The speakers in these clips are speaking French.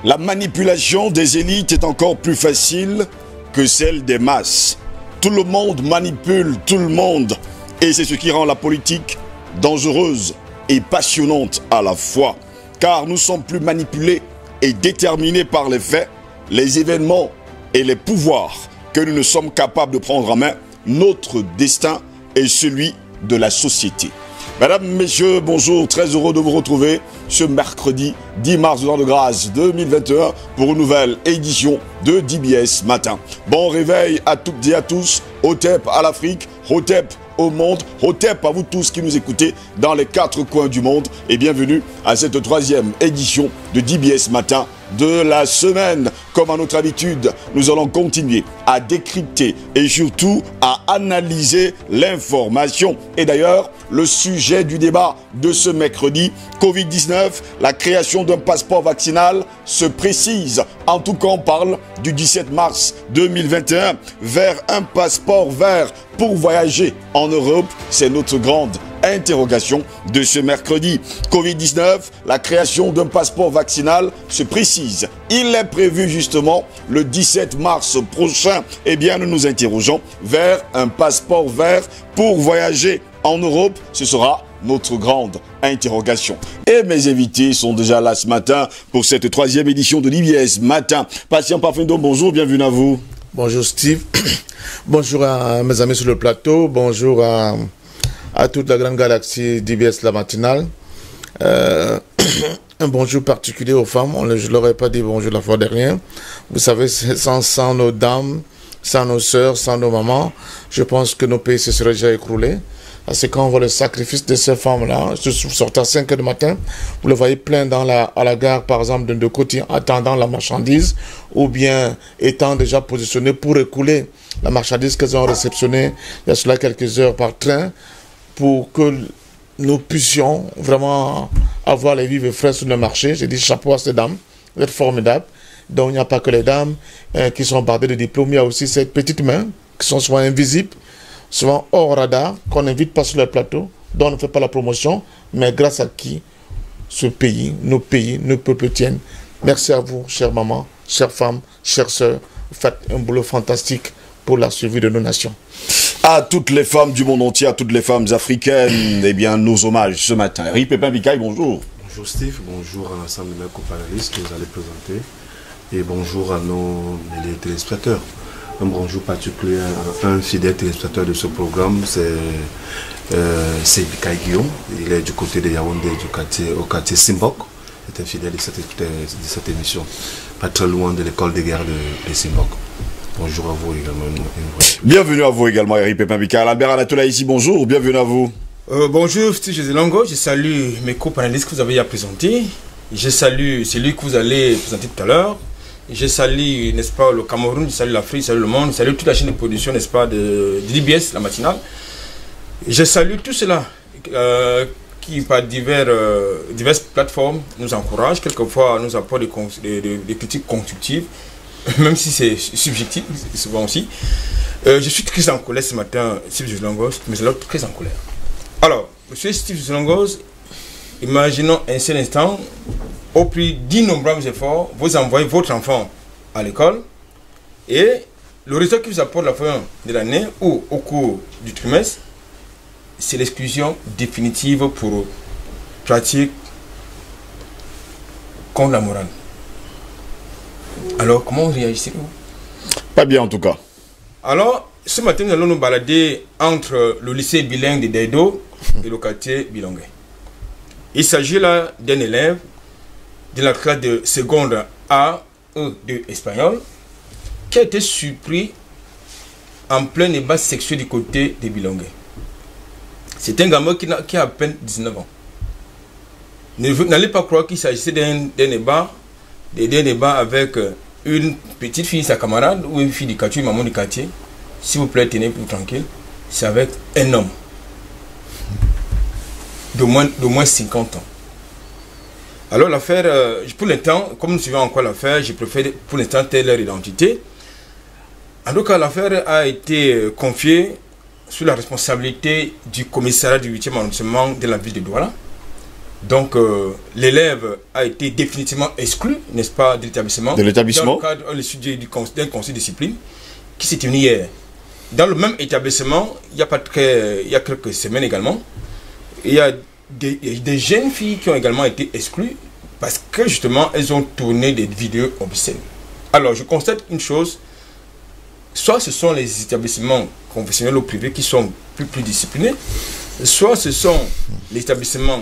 La manipulation des élites est encore plus facile que celle des masses. Tout le monde manipule tout le monde et c'est ce qui rend la politique dangereuse et passionnante à la fois. Car nous sommes plus manipulés et déterminés par les faits, les événements et les pouvoirs que nous ne sommes capables de prendre en main. Notre destin est celui de la société. Mesdames, Messieurs, bonjour, très heureux de vous retrouver ce mercredi 10 mars de l'an de grâce 2021 pour une nouvelle édition de DBS Matin. Bon réveil à toutes et à tous, Hotep à l'Afrique, Hotep au monde, Hotep à vous tous qui nous écoutez dans les 4 coins du monde et bienvenue à cette 3e édition de DBS Matin de la semaine. Comme à notre habitude, nous allons continuer à décrypter et surtout à analyser l'information. Et d'ailleurs, le sujet du débat de ce mercredi, Covid-19, la création d'un passeport vaccinal se précise. En tout cas, on parle du 17 mars 2021 vers un passeport vert pour voyager en Europe. C'est notre grande interrogation de ce mercredi. Covid-19, la création d'un passeport vaccinal se précise. Il est prévu justement le 17 mars prochain. Eh bien, nous nous interrogeons vers un passeport vert pour voyager en Europe. Ce sera notre grande interrogation. Et mes invités sont déjà là ce matin pour cette 3e édition de DBS Matin. Patient Parfindo, bonjour, bienvenue à vous. Bonjour Steve. Bonjour à mes amis sur le plateau. Bonjour à toute la grande galaxie DBS La Matinale. Un bonjour particulier aux femmes. Je ne leur ai pas dit bonjour la fois dernière. Vous savez, sans nos dames, sans nos sœurs, sans nos mamans, je pense que nos pays se seraient déjà écroulés. Parce que quand on voit le sacrifice de ces femmes-là, je sortent à 5 h du matin, vous le voyez plein à la gare, par exemple, de côté, attendant la marchandise, ou bien étant déjà positionnés pour écouler la marchandise qu'elles ont réceptionnée il y a cela quelques heures par train, pour que nous puissions vraiment avoir les vives frais sur le marché. J'ai dit chapeau à ces dames, vous êtes formidables. Donc il n'y a pas que les dames qui sont bardées de diplômes, il y a aussi ces petites mains qui sont souvent invisibles, souvent hors radar, qu'on n'invite pas sur le plateau, dont on ne fait pas la promotion, mais grâce à qui ce pays, nos peuples tiennent. Merci à vous, chères mamans, chères femmes, chères sœurs. Vous faites un boulot fantastique pour la survie de nos nations. À toutes les femmes du monde entier, à toutes les femmes africaines, eh bien, nos hommages ce matin. Henri Pépin Bikaï, bonjour. Bonjour Steve, bonjour à l'ensemble de mes co-panélistes que vous allez présenter. Et bonjour à nos téléspectateurs. Un bonjour particulier à un fidèle téléspectateur de ce programme, c'est Bikaï Guillaume. Il est du côté de Yaoundé, au quartier Simbok. C'est un fidèle de cette émission, pas très loin de l'école de guerre de Simbok. Bonjour à vous également. Bienvenue à vous également, Eric Pépin Bikaï. Albert Anatola ici, bonjour, bienvenue à vous. Bonjour, Steve José Longo. Je salue mes co-panélistes que vous avez présentés. Je salue celui que vous allez présenter tout à l'heure. Je salue, n'est-ce pas, le Cameroun, je salue l'Afrique, je salue le monde, je salue toute la chaîne de production, n'est-ce pas, de DBS, la matinale. Je salue tout cela qui, par diverses plateformes, nous encouragent, quelquefois nous apportent des critiques constructives, même si c'est subjectif, souvent aussi. Je suis très en colère ce matin, Steve Jolongos, mais alors très en colère. Alors, monsieur Steve Jolongos, imaginons un seul instant, au prix d'innombrables efforts, vous envoyez votre enfant à l'école et le résultat qui vous apporte à la fin de l'année ou au cours du trimestre, c'est l'exclusion définitive pour pratique contre la morale. Alors, comment réagissez-vous? Pas bien en tout cas. Alors, ce matin, nous allons nous balader entre le lycée bilingue de Daido et le quartier Bilongue. Il s'agit là d'un élève de la classe de seconde A, de espagnol, qui a été surpris en plein débat sexuel du côté de Bilongue. C'est un gamin qui a à peine 19 ans. N'allez pas croire qu'il s'agissait d'un débat avec une petite fille, sa camarade, ou une fille du quartier, une maman du quartier. S'il vous plaît, tenez-vous tranquille. C'est avec un homme de moins 50 ans. Alors l'affaire, pour l'instant, comme nous suivons encore l'affaire, je préfère pour l'instant taire leur identité. En tout cas, l'affaire a été confiée sous la responsabilité du commissariat du 8e arrondissement de la ville de Douala. Donc, l'élève a été définitivement exclu, n'est-ce pas, de l'établissement. De l'établissement. Dans le cadre d'un conseil de discipline qui s'est tenu hier. Dans le même établissement, il y a quelques semaines également, il y a des jeunes filles qui ont également été exclues parce que justement, elles ont tourné des vidéos obscènes. Alors, je constate une chose, soit ce sont les établissements confessionnels ou privés qui sont plus disciplinés, soit ce sont les établissements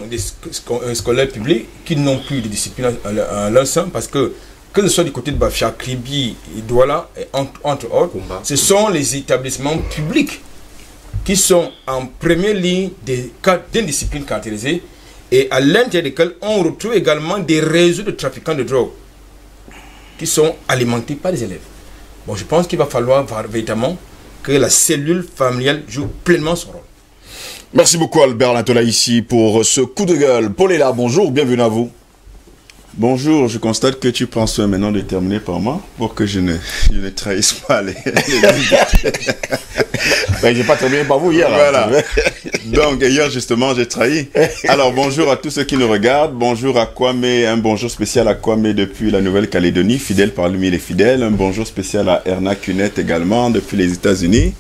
scolaires publics qui n'ont plus de discipline en leur sein, parce que ce soit du côté de Bafia, Kribi, Douala, et entre autres, ce sont les établissements publics qui sont en première ligne d'indiscipline caractérisée, et à l'intérieur desquels on retrouve également des réseaux de trafiquants de drogue qui sont alimentés par les élèves. Bon, je pense qu'il va falloir véritablement que la cellule familiale joue pleinement son rôle. Merci beaucoup Albert Lantola ici pour ce coup de gueule. Paul est là, bonjour, bienvenue à vous. Bonjour, je constate que tu prends soin maintenant de terminer par moi pour que je ne trahisse pas les Ben, j'ai pas terminé par vous hier. Voilà. Donc hier justement j'ai trahi. Alors bonjour à tous ceux qui nous regardent, bonjour à Kwame, un bonjour spécial à Kwame depuis la Nouvelle-Calédonie, fidèle parmi les fidèles, un bonjour spécial à Erna Kunet également depuis les États-Unis,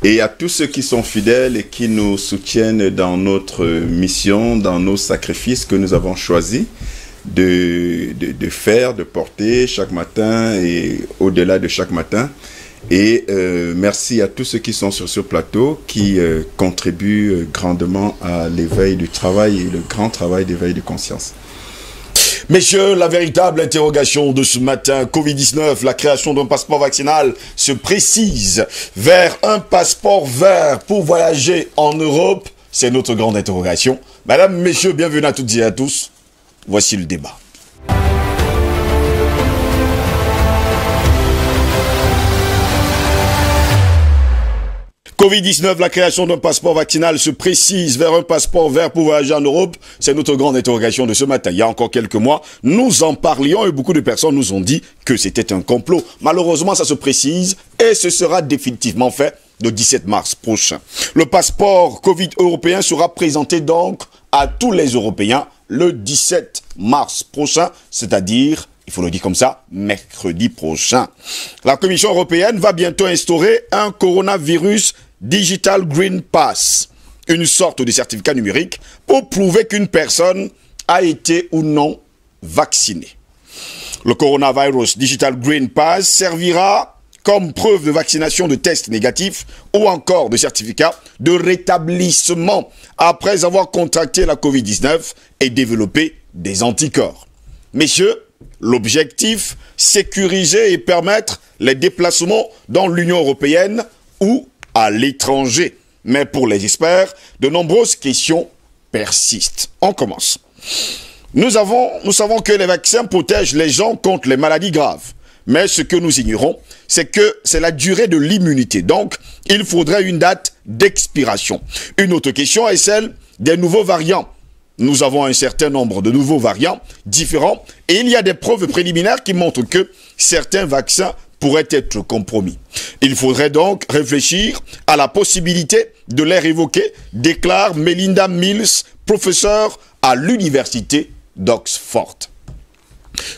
et à tous ceux qui sont fidèles et qui nous soutiennent dans notre mission, dans nos sacrifices que nous avons choisis de faire, de porter chaque matin et au-delà de chaque matin. Et merci à tous ceux qui sont sur ce plateau, qui contribuent grandement à l'éveil du travail et le grand travail d'éveil de conscience. Messieurs, la véritable interrogation de ce matin, Covid-19, la création d'un passeport vaccinal se précise vers un passeport vert pour voyager en Europe. C'est notre grande interrogation. Madame, messieurs, bienvenue à toutes et à tous. Voici le débat. Covid-19, la création d'un passeport vaccinal se précise vers un passeport vert pour voyager en Europe. C'est notre grande interrogation de ce matin. Il y a encore quelques mois, nous en parlions et beaucoup de personnes nous ont dit que c'était un complot. Malheureusement, ça se précise et ce sera définitivement fait le 17 mars prochain. Le passeport Covid européen sera présenté donc à tous les Européens le 17 mars prochain, c'est-à-dire, il faut le dire comme ça, mercredi prochain. La Commission européenne va bientôt instaurer un coronavirus Digital Green Pass, une sorte de certificat numérique pour prouver qu'une personne a été ou non vaccinée. Le coronavirus Digital Green Pass servira comme preuve de vaccination, de tests négatifs ou encore de certificat de rétablissement après avoir contracté la Covid-19 et développé des anticorps. Messieurs, l'objectif, sécuriser et permettre les déplacements dans l'Union européenne ou à l'étranger. Mais pour les experts, de nombreuses questions persistent. On commence. Nous savons que les vaccins protègent les gens contre les maladies graves. Mais ce que nous ignorons, c'est que c'est la durée de l'immunité. Donc, il faudrait une date d'expiration. Une autre question est celle des nouveaux variants. Nous avons un certain nombre de nouveaux variants différents et il y a des preuves préliminaires qui montrent que certains vaccins pourraient être compromis. Il faudrait donc réfléchir à la possibilité de les révoquer, déclare Melinda Mills, professeure à l'université d'Oxford.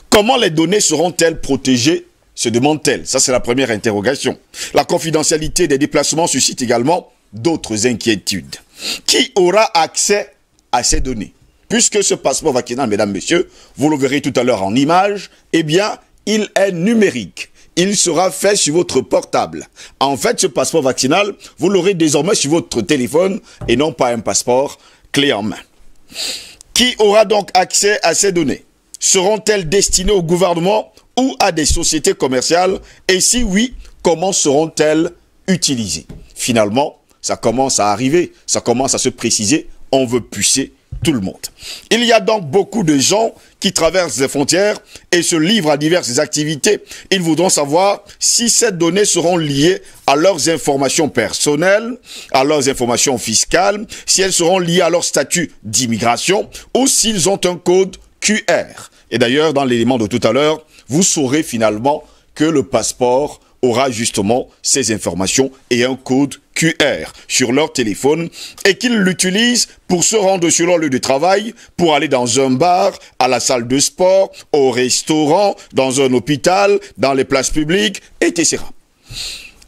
Comment les données seront-elles protégées, se demande-t-elle. Ça, c'est la première interrogation. La confidentialité des déplacements suscite également d'autres inquiétudes. Qui aura accès à ces données? Puisque ce passeport vaccinal, mesdames, messieurs, vous le verrez tout à l'heure en image, eh bien, il est numérique. Il sera fait sur votre portable. En fait, ce passeport vaccinal, vous l'aurez désormais sur votre téléphone et non pas un passeport clé en main. Qui aura donc accès à ces données? Seront-elles destinées au gouvernement ou à des sociétés commerciales? Et si oui, comment seront-elles utilisées? Finalement, ça commence à arriver, ça commence à se préciser. On veut pucer tout le monde. Il y a donc beaucoup de gens qui traversent les frontières et se livrent à diverses activités. Ils voudront savoir si ces données seront liées à leurs informations personnelles, à leurs informations fiscales, si elles seront liées à leur statut d'immigration ou s'ils ont un code QR. Et d'ailleurs, dans l'élément de tout à l'heure, vous saurez finalement que le passeport aura justement ces informations et un code QR sur leur téléphone et qu'ils l'utilisent pour se rendre sur leur lieu de travail, pour aller dans un bar, à la salle de sport, au restaurant, dans un hôpital, dans les places publiques, etc.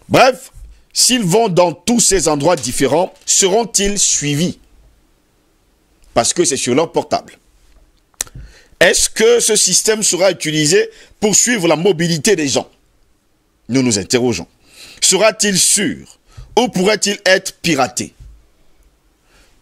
Bref, s'ils vont dans tous ces endroits différents, seront-ils suivis? Parce que c'est sur leur portable. Est-ce que ce système sera utilisé pour suivre la mobilité des gens? Nous nous interrogeons. Sera-t-il sûr ou pourrait-il être piraté?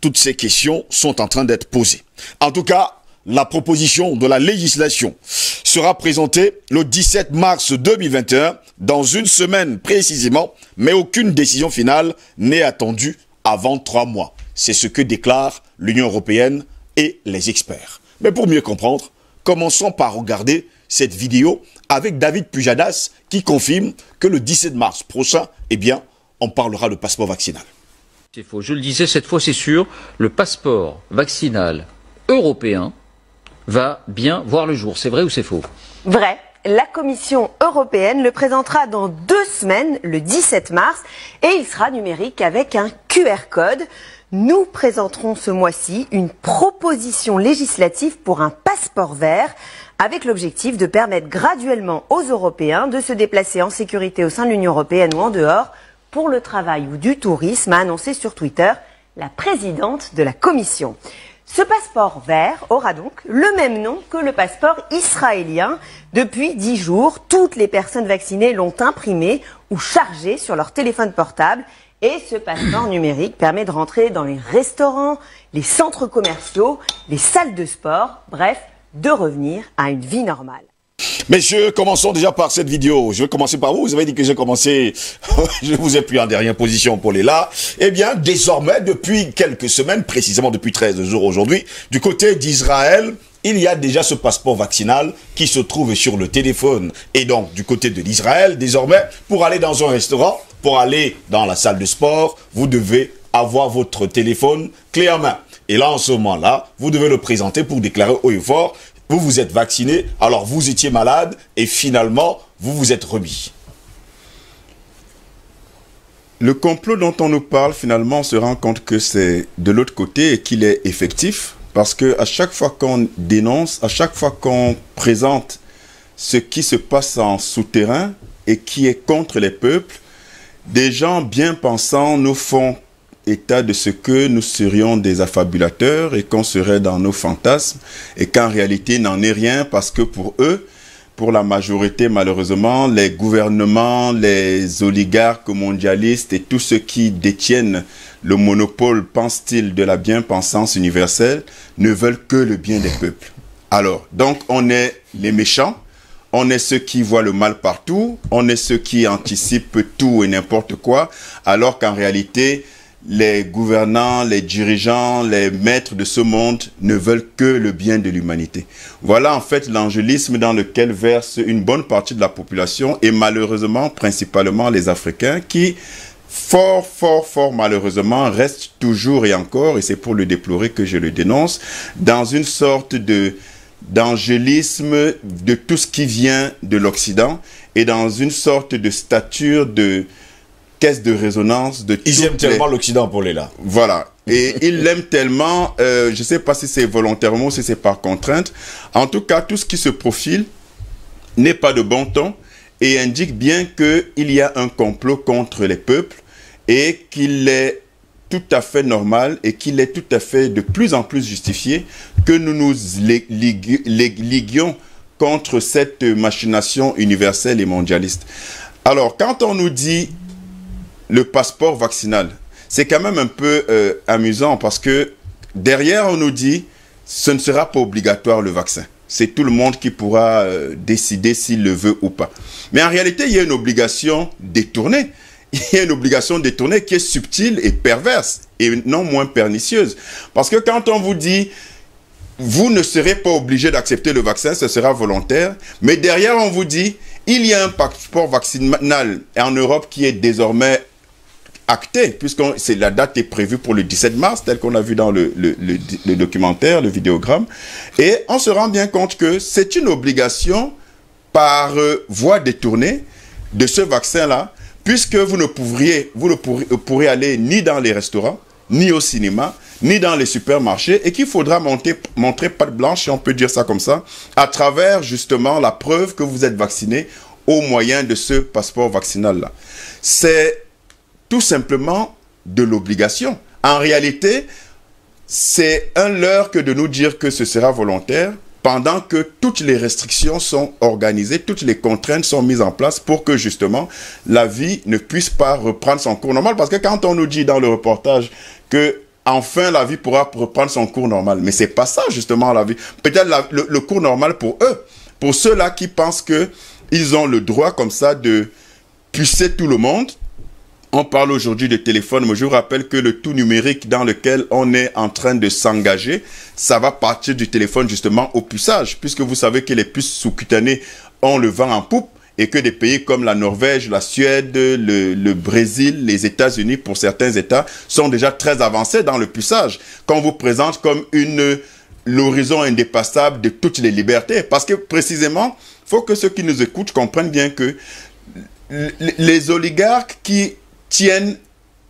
Toutes ces questions sont en train d'être posées. En tout cas, la proposition de la législation sera présentée le 17 mars 2021, dans une semaine précisément, mais aucune décision finale n'est attendue avant 3 mois. C'est ce que déclare l'Union européenne et les experts. Mais pour mieux comprendre, commençons par regarder cette vidéo avec David Pujadas qui confirme que le 17 mars prochain, eh bien, on parlera de passeport vaccinal. C'est faux. Je le disais, cette fois c'est sûr, le passeport vaccinal européen va bien voir le jour. C'est vrai ou c'est faux? Vrai. La Commission européenne le présentera dans 2 semaines, le 17 mars, et il sera numérique avec un QR code. Nous présenterons ce mois-ci une proposition législative pour un passeport vert, avec l'objectif de permettre graduellement aux Européens de se déplacer en sécurité au sein de l'Union européenne ou en dehors pour le travail ou du tourisme, a annoncé sur Twitter la présidente de la Commission. Ce passeport vert aura donc le même nom que le passeport israélien. Depuis 10 jours, toutes les personnes vaccinées l'ont imprimé ou chargé sur leur téléphone portable. Et ce passeport numérique permet de rentrer dans les restaurants, les centres commerciaux, les salles de sport, bref, de revenir à une vie normale. Messieurs, commençons déjà par cette vidéo. Je vais commencer par vous. Vous avez dit que j'ai commencé, je vous ai pris en dernière position pour les là. Eh bien, désormais, depuis quelques semaines, précisément depuis 13 jours aujourd'hui, du côté d'Israël, il y a déjà ce passeport vaccinal qui se trouve sur le téléphone. Et donc, du côté de l'Israël, désormais, pour aller dans un restaurant, pour aller dans la salle de sport, vous devez avoir votre téléphone clé en main. Et là, en ce moment-là, vous devez le présenter pour déclarer haut et fort. Vous vous êtes vacciné, alors vous étiez malade et finalement, vous vous êtes remis. Le complot dont on nous parle, finalement, on se rend compte que c'est de l'autre côté et qu'il est effectif. Parce que à chaque fois qu'on dénonce, à chaque fois qu'on présente ce qui se passe en souterrain et qui est contre les peuples, des gens bien pensants nous font état de ce que nous serions des affabulateurs et qu'on serait dans nos fantasmes et qu'en réalité n'en est rien parce que pour eux, pour la majorité malheureusement, les gouvernements, les oligarques mondialistes et tous ceux qui détiennent le monopole, pense-t-il, de la bien-pensance universelle, ne veulent que le bien des peuples. Alors, donc on est les méchants, on est ceux qui voient le mal partout, on est ceux qui anticipent tout et n'importe quoi, alors qu'en réalité, les gouvernants, les dirigeants, les maîtres de ce monde ne veulent que le bien de l'humanité. Voilà en fait l'angélisme dans lequel verse une bonne partie de la population et malheureusement, principalement les Africains qui, fort malheureusement, restent toujours et encore, et c'est pour le déplorer que je le dénonce, dans une sorte d'angélisme de tout ce qui vient de l'Occident et dans une sorte de stature de caisse de résonance de ils aiment tellement l'Occident pour les là. Voilà. Et ils l'aiment tellement, je ne sais pas si c'est volontairement ou si c'est par contrainte. En tout cas, tout ce qui se profile n'est pas de bon ton et indique bien qu'il y a un complot contre les peuples et qu'il est tout à fait normal et qu'il est tout à fait de plus en plus justifié que nous nous liguions contre cette machination universelle et mondialiste. Alors, quand on nous dit le passeport vaccinal, c'est quand même un peu amusant parce que derrière on nous dit ce ne sera pas obligatoire le vaccin. C'est tout le monde qui pourra décider s'il le veut ou pas. Mais en réalité, il y a une obligation détournée. Il y a une obligation détournée qui est subtile et perverse et non moins pernicieuse. Parce que quand on vous dit vous ne serez pas obligé d'accepter le vaccin, ce sera volontaire. Mais derrière on vous dit il y a un passeport vaccinal en Europe qui est désormais acté, puisque la date est prévue pour le 17 mars, tel qu'on a vu dans le documentaire, le vidéogramme, et on se rend bien compte que c'est une obligation par voie détournée, de ce vaccin-là, puisque vous ne pourrez aller ni dans les restaurants, ni au cinéma, ni dans les supermarchés, et qu'il faudra montrer patte blanche, si on peut dire ça comme ça, à travers justement la preuve que vous êtes vacciné au moyen de ce passeport vaccinal-là. C'est tout simplement de l'obligation. En réalité, c'est un leurre que de nous dire que ce sera volontaire, pendant que toutes les restrictions sont organisées, toutes les contraintes sont mises en place pour que justement la vie ne puisse pas reprendre son cours normal. Parce que quand on nous dit dans le reportage que enfin la vie pourra reprendre son cours normal, mais c'est pas ça justement la vie. Peut-être le cours normal pour eux, pour ceux-là qui pensent qu'ils ont le droit comme ça de pucer tout le monde. On parle aujourd'hui de téléphone, mais je vous rappelle que le tout numérique dans lequel on est en train de s'engager, ça va partir du téléphone justement au puçage, puisque vous savez que les puces sous-cutanées ont le vent en poupe et que des pays comme la Norvège, la Suède, le Brésil, les États-Unis, pour certains États, sont déjà très avancés dans le puçage, qu'on vous présente comme l'horizon indépassable de toutes les libertés. Parce que précisément, il faut que ceux qui nous écoutent comprennent bien que les oligarques qui tiennent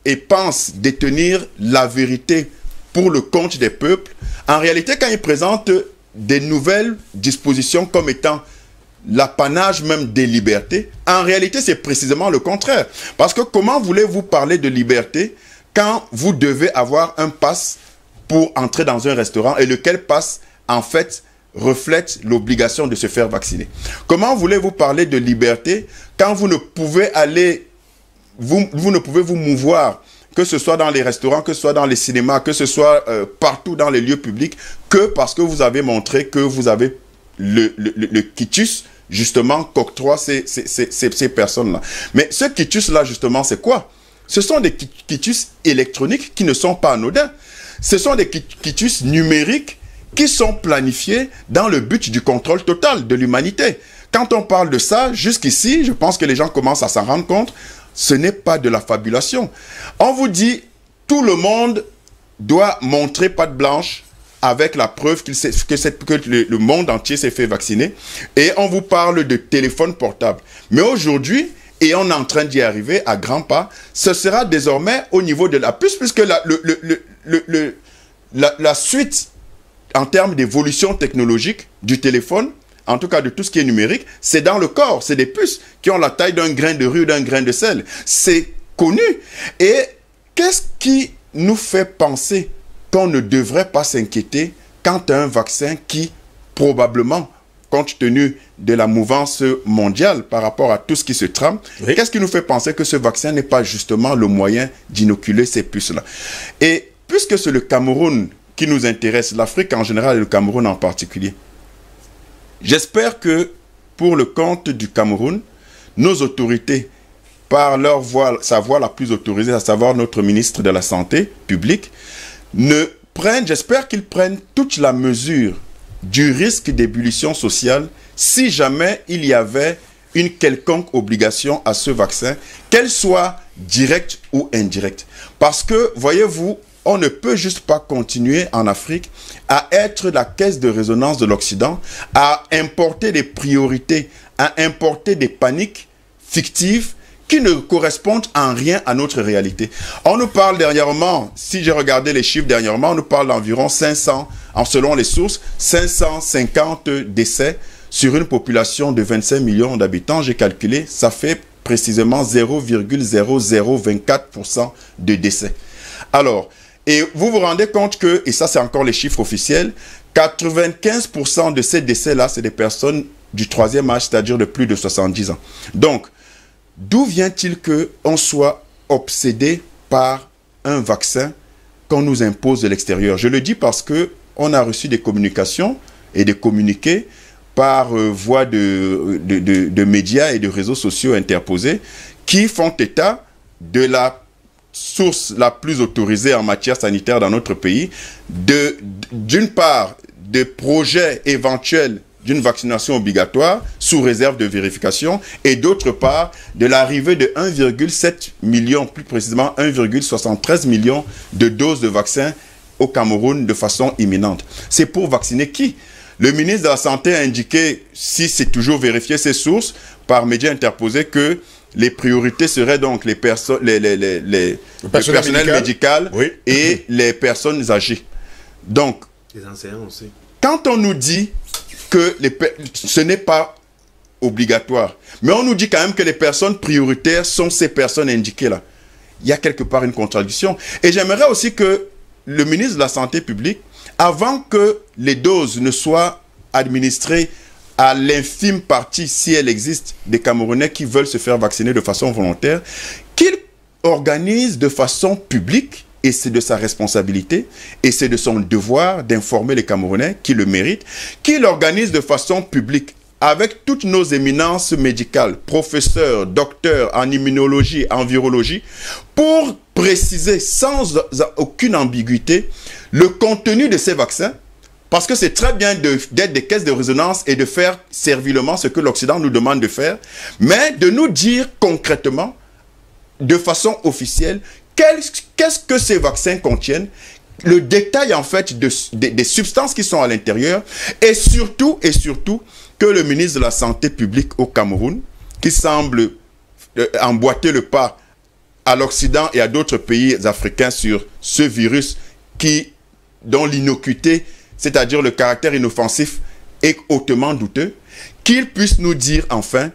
et pensent détenir la vérité pour le compte des peuples, en réalité, quand ils présentent des nouvelles dispositions comme étant l'apanage même des libertés, en réalité, c'est précisément le contraire. Parce que comment voulez-vous parler de liberté quand vous devez avoir un pass pour entrer dans un restaurant et lequel pass, en fait, reflète l'obligation de se faire vacciner? Comment voulez-vous parler de liberté quand vous ne pouvez aller vous ne pouvez vous mouvoir, que ce soit dans les restaurants, que ce soit dans les cinémas, que ce soit partout dans les lieux publics, que parce que vous avez montré que vous avez le quitus, justement, qu'octroient ces personnes-là. Mais ce quitus-là, justement, c'est quoi? Ce sont des quitus électroniques qui ne sont pas anodins. Ce sont des quitus numériques qui sont planifiés dans le but du contrôle total de l'humanité. Quand on parle de ça, jusqu'ici, je pense que les gens commencent à s'en rendre compte, ce n'est pas de la fabulation. On vous dit, tout le monde doit montrer patte blanche avec la preuve que le monde entier s'est fait vacciner. Et on vous parle de téléphone portable. Mais aujourd'hui, et on est en train d'y arriver à grands pas, ce sera désormais au niveau de la puce, puisque la suite en termes d'évolution technologique du téléphone, en tout cas de tout ce qui est numérique, c'est dans le corps. C'est des puces qui ont la taille d'un grain de riz ou d'un grain de sel. C'est connu. Et qu'est-ce qui nous fait penser qu'on ne devrait pas s'inquiéter quant à un vaccin qui, probablement, compte tenu de la mouvance mondiale par rapport à tout ce qui se trame, oui. Qu'est-ce qui nous fait penser que ce vaccin n'est pas justement le moyen d'inoculer ces puces-là? Et puisque c'est le Cameroun qui nous intéresse, l'Afrique en général et le Cameroun en particulier, j'espère que pour le compte du Cameroun, nos autorités, par leur voix, sa voix la plus autorisée, à savoir notre ministre de la Santé publique, j'espère qu'ils prennent toute la mesure du risque d'ébullition sociale si jamais il y avait une quelconque obligation à ce vaccin, qu'elle soit directe ou indirecte. Parce que, voyez-vous, on ne peut juste pas continuer en Afrique à être la caisse de résonance de l'Occident, à importer des priorités, à importer des paniques fictives qui ne correspondent en rien à notre réalité. On nous parle dernièrement, si j'ai regardé les chiffres dernièrement, on nous parle d'environ 500, selon les sources, 550 décès sur une population de 25 millions d'habitants. J'ai calculé, ça fait précisément 0,0024% de décès. Alors, et vous vous rendez compte que, et ça c'est encore les chiffres officiels, 95% de ces décès-là, c'est des personnes du troisième âge, c'est-à-dire de plus de 70 ans. Donc, d'où vient-il qu'on soit obsédé par un vaccin qu'on nous impose de l'extérieur? Je le dis parce qu'on a reçu des communications et des communiqués par voie de médias et de réseaux sociaux interposés qui font état de la source la plus autorisée en matière sanitaire dans notre pays, d'une part, de projets éventuels d'une vaccination obligatoire sous réserve de vérification, et d'autre part, de l'arrivée de 1,7 million, plus précisément 1,73 million de doses de vaccins au Cameroun de façon imminente. C'est pour vacciner qui? Le ministre de la Santé a indiqué, si c'est toujours vérifié ses sources, par médias interposés, que les priorités seraient donc les personnels médicaux oui. et les personnes âgées. Donc, les enseignants aussi. Quand on nous dit que ce n'est pas obligatoire, mais on nous dit quand même que les personnes prioritaires sont ces personnes indiquées là, il y a quelque part une contradiction. Et j'aimerais aussi que le ministre de la Santé publique, avant que les doses ne soient administrées à l'infime partie, si elle existe, des Camerounais qui veulent se faire vacciner de façon volontaire, qu'il organise de façon publique, et c'est de sa responsabilité, et c'est de son devoir d'informer les Camerounais qui le méritent, qu'il organise de façon publique, avec toutes nos éminences médicales, professeurs, docteurs en immunologie, en virologie, pour préciser sans aucune ambiguïté le contenu de ces vaccins, parce que c'est très bien d'être des caisses de résonance et de faire servilement ce que l'Occident nous demande de faire, mais de nous dire concrètement, de façon officielle, qu'est-ce que ces vaccins contiennent, le détail en fait des substances qui sont à l'intérieur, et surtout, que le ministre de la Santé publique au Cameroun, qui semble emboîter le pas à l'Occident et à d'autres pays africains sur ce virus dont l'innocuité, c'est-à-dire le caractère inoffensif, est hautement douteux, qu'il puisse nous dire enfin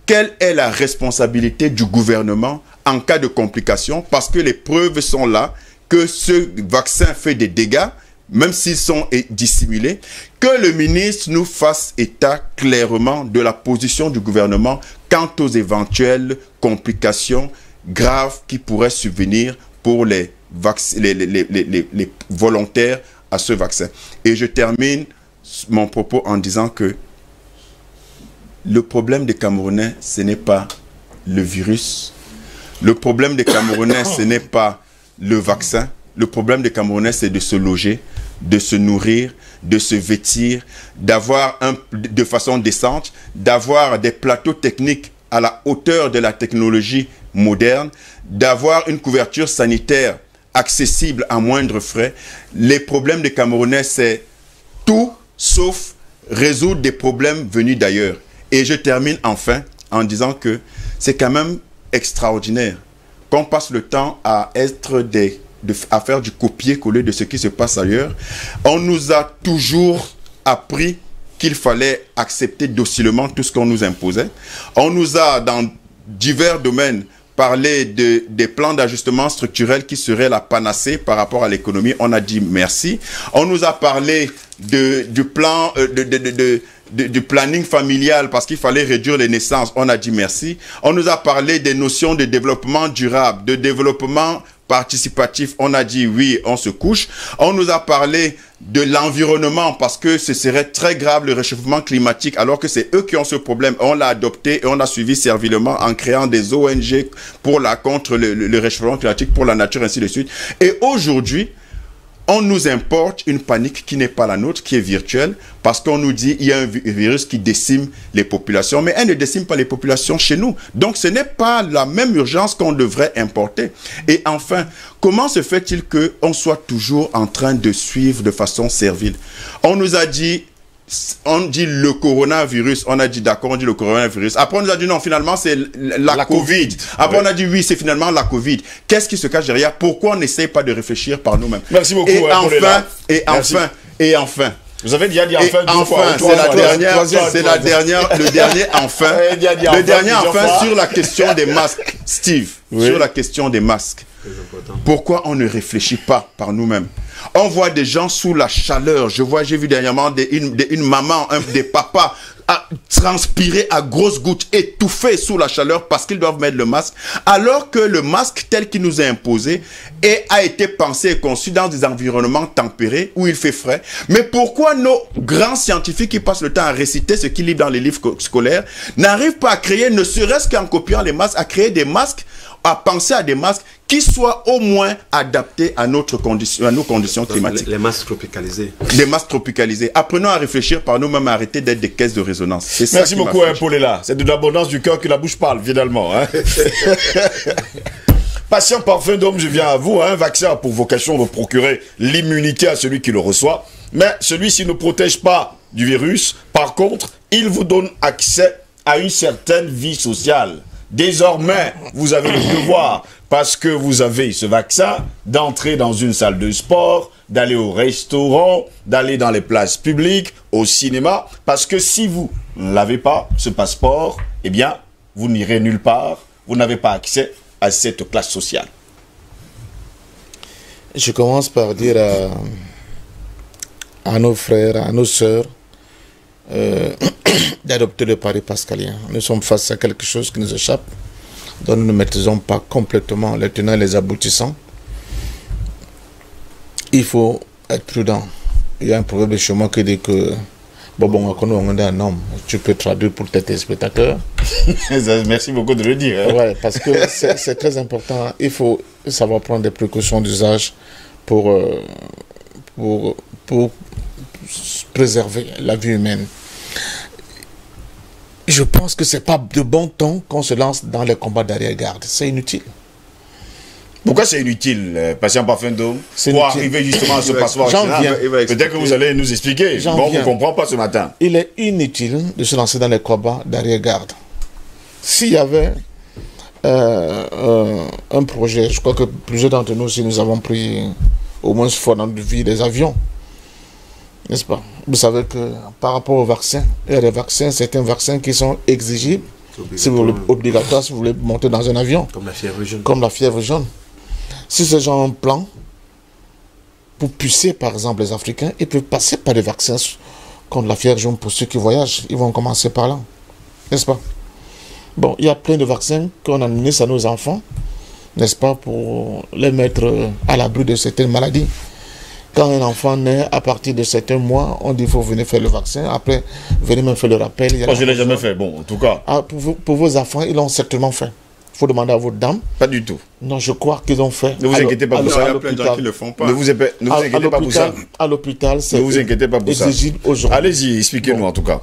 quelle est la responsabilité du gouvernement en cas de complications, parce que les preuves sont là que ce vaccin fait des dégâts, même s'ils sont dissimulés, que le ministre nous fasse état clairement de la position du gouvernement quant aux éventuelles complications graves qui pourraient subvenir pour les volontaires à ce vaccin. Et je termine mon propos en disant que le problème des Camerounais, ce n'est pas le virus. Le problème des Camerounais, ce n'est pas le vaccin. Le problème des Camerounais, c'est de se loger, de se nourrir, de se vêtir, d'avoir de façon décente, d'avoir des plateaux techniques à la hauteur de la technologie moderne, d'avoir une couverture sanitaire accessible à moindre frais. Les problèmes des Camerounais, c'est tout sauf résoudre des problèmes venus d'ailleurs. Et je termine enfin en disant que c'est quand même extraordinaire qu'on passe le temps à à faire du copier-coller de ce qui se passe ailleurs. On nous a toujours appris qu'il fallait accepter docilement tout ce qu'on nous imposait. On nous a, dans divers domaines, parlé des plans d'ajustement structurel qui seraient la panacée par rapport à l'économie. On a dit merci. On nous a parlé du plan du planning familial parce qu'il fallait réduire les naissances. On a dit merci. On nous a parlé des notions de développement durable, de développement participatif. On a dit oui, on se couche. On nous a parlé de l'environnement parce que ce serait très grave le réchauffement climatique alors que c'est eux qui ont ce problème. On l'a adopté et on a suivi servilement en créant des ONG contre le réchauffement climatique, pour la nature, ainsi de suite. Et aujourd'hui, on nous importe une panique qui n'est pas la nôtre, qui est virtuelle, parce qu'on nous dit qu'il y a un virus qui décime les populations, mais elle ne décime pas les populations chez nous. Donc ce n'est pas la même urgence qu'on devrait importer. Et enfin, comment se fait-il qu'on soit toujours en train de suivre de façon servile? On nous a dit... On dit le coronavirus, on a dit d'accord, on dit le coronavirus. Après on nous a dit non, finalement c'est la Covid. Après on a dit oui, c'est finalement la Covid. Qu'est-ce qui se cache derrière? Pourquoi on n'essaye pas de réfléchir par nous-mêmes? Merci beaucoup. Et enfin. Vous avez déjà dit enfin. Le dernier enfin sur la question des masques, Steve. Oui. Sur la question des masques. Pourquoi on ne réfléchit pas par nous-mêmes? On voit des gens sous la chaleur. J'ai vu dernièrement une maman, des papas transpirer à grosses gouttes, étouffés sous la chaleur parce qu'ils doivent mettre le masque, alors que le masque tel qu'il nous est imposé a été pensé et conçu dans des environnements tempérés où il fait frais. Mais pourquoi nos grands scientifiques qui passent le temps à réciter ce qu'ils lisent dans les livres scolaires n'arrivent pas à créer, ne serait-ce qu'en copiant les masques, à créer des masques, à penser à des masques qui soient au moins adaptés à nos conditions climatiques. Les masques tropicalisés. Les masques tropicalisés. Apprenons à réfléchir par nous-mêmes, à arrêter d'être des caisses de résonance. Merci beaucoup, Paulela. C'est de l'abondance du cœur que la bouche parle, finalement. Hein. Patient parfum d'homme, je viens à vous. Un vaccin a pour vocation de procurer l'immunité à celui qui le reçoit. Mais celui-ci ne protège pas du virus. Par contre, il vous donne accès à une certaine vie sociale. Désormais, vous avez le devoir, parce que vous avez ce vaccin, d'entrer dans une salle de sport, d'aller au restaurant, d'aller dans les places publiques, au cinéma, parce que si vous ne l'avez pas, ce passeport, eh bien, vous n'irez nulle part, vous n'avez pas accès à cette classe sociale. Je commence par dire à nos frères, à nos sœurs, d'adopter le pari pascalien. Nous sommes face à quelque chose qui nous échappe, dont nous ne maîtrisons pas complètement les tenants et les aboutissants. Il faut être prudent. Il y a un proverbe chez moi qui dit que on est un homme, tu peux traduire pour tes téléspectateurs. Merci beaucoup de le dire. Hein. Ouais, parce que c'est très important. Il faut savoir prendre des précautions d'usage pour préserver la vie humaine. Je pense que c'est pas de bon ton qu'on se lance dans les combats d'arrière-garde. C'est inutile. Pourquoi c'est inutile, patient parfum d'eau, pour arriver justement à ce passeport vaccinal? Peut-être que vous allez nous expliquer. Bon, on ne comprend pas ce matin. Il est inutile de se lancer dans les combats d'arrière-garde. S'il y avait un projet, je crois que plusieurs d'entre nous aussi, nous avons pris au moins une fois dans notre vie des avions. N'est-ce pas? Vous savez que par rapport aux vaccins, il y a des vaccins, certains vaccins qui sont exigibles, si vous voulez, obligatoires si vous voulez monter dans un avion. Comme la fièvre jaune. Comme la fièvre jaune. Si ces gens ont un plan pour pucer, par exemple, les Africains, ils peuvent passer par des vaccins contre la fièvre jaune pour ceux qui voyagent. Ils vont commencer par là. N'est-ce pas? Bon, il y a plein de vaccins qu'on administre à nos enfants, n'est-ce pas, pour les mettre à l'abri de certaines maladies. Quand un enfant naît, à partir de certains mois, on dit qu'il faut venir faire le vaccin. Après, venez me faire le rappel. Moi, je ne l'ai jamais fait, bon, en tout cas. Ah, pour vos enfants, ils l'ont certainement fait. Il faut demander à votre dame. Pas du tout. Non, je crois qu'ils ont fait. Ne vous inquiétez pas pour ça. Il y a plein de gens qui ne le font pas. Ne vous inquiétez pas pour ça. À l'hôpital, c'est ne vous inquiétez pas pour ça. aujourd'hui. Allez-y, expliquez-nous en tout cas.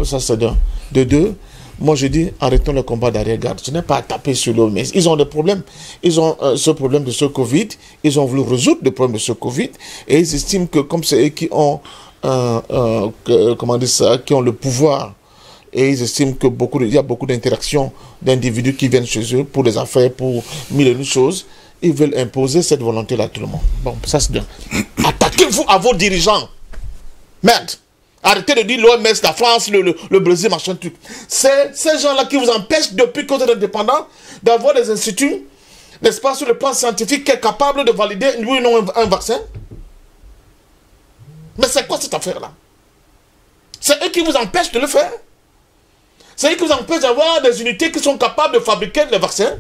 Ça, c'est d'un. De deux, moi je dis, arrêtons le combat d'arrière-garde. Ce n'est pas à taper sur l'OMS. Ils ont des problèmes. Ils ont ce problème de ce Covid. Ils ont voulu résoudre le problème de ce Covid. Et ils estiment que comme c'est eux qui ont, comment dire ça, qui ont le pouvoir, et ils estiment que il y a beaucoup d'interactions d'individus qui viennent chez eux pour des affaires, pour mille et une choses. Ils veulent imposer cette volonté-là à tout le monde. Bon, ça c'est bien. Attaquez-vous à vos dirigeants. Merde. Arrêtez de dire l'OMS, la France, le Brésil, machin truc. C'est ces gens-là qui vous empêchent, depuis que vous êtes indépendant, d'avoir des instituts, n'est-ce pas, sur le plan scientifique, qui est capable de valider, oui ou non, un vaccin. Mais c'est quoi cette affaire-là? C'est eux qui vous empêchent de le faire. C'est eux qui vous empêchent d'avoir des unités qui sont capables de fabriquer les vaccins.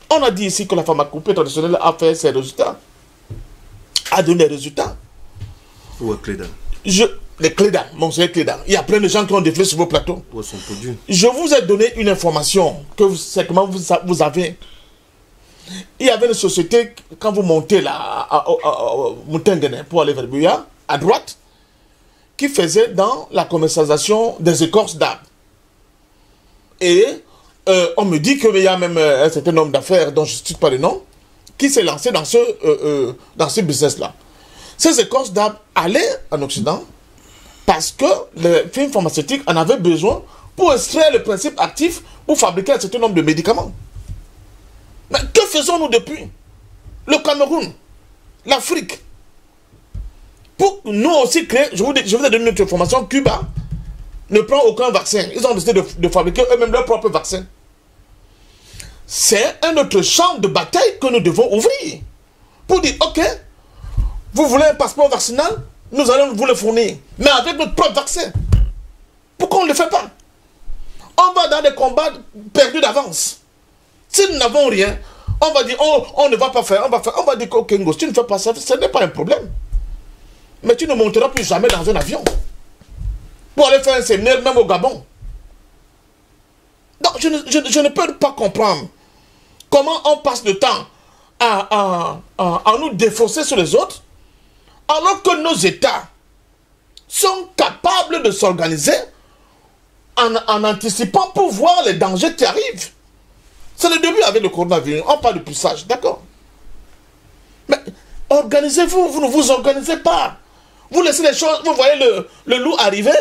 On a dit ici que la pharmacopée traditionnelle a fait ses résultats. A donné des résultats. Ou à Clédan. Les Clédan, bon c'est les Clédan. Il y a plein de gens qui ont défilé sur vos plateaux. Où sont produits. Je vous ai donné une information que certainement vous avez. Il y avait une société, quand vous montez là, à Moutengene pour aller vers Buya, à droite, qui faisait dans la commercialisation des écorces d'arbres. Et on me dit qu'il y a même un certain nombre d'affaires dont je ne cite pas le nom, qui s'est lancé dans ce business-là. Ces écorces d'arbres allaient en Occident parce que les firmes pharmaceutiques en avaient besoin pour extraire le principe actif pour fabriquer un certain nombre de médicaments. Mais que faisons-nous depuis? Le Cameroun, l'Afrique. Pour nous aussi créer, je vous ai donné une autre information, Cuba ne prend aucun vaccin. Ils ont décidé de fabriquer eux-mêmes leur propre vaccin. C'est un autre champ de bataille que nous devons ouvrir. Pour dire, ok, vous voulez un passeport vaccinal? Nous allons vous le fournir. Mais avec notre propre vaccin. Pourquoi on ne le fait pas? On va dans des combats perdus d'avance. Si nous n'avons rien, on va dire, oh, on ne va pas faire, on va dire, ok, si tu ne fais pas ça, ce n'est pas un problème. Mais tu ne monteras plus jamais dans un avion pour aller faire un séminaire, même au Gabon. Donc, je ne peux pas comprendre comment on passe le temps à nous défausser sur les autres, alors que nos États sont capables de s'organiser en anticipant pour voir les dangers qui arrivent. C'est le début avec le coronavirus. On parle de poussage, d'accord. Mais organisez-vous, vous ne vous organisez pas. Vous laissez les choses, vous voyez le loup arriver.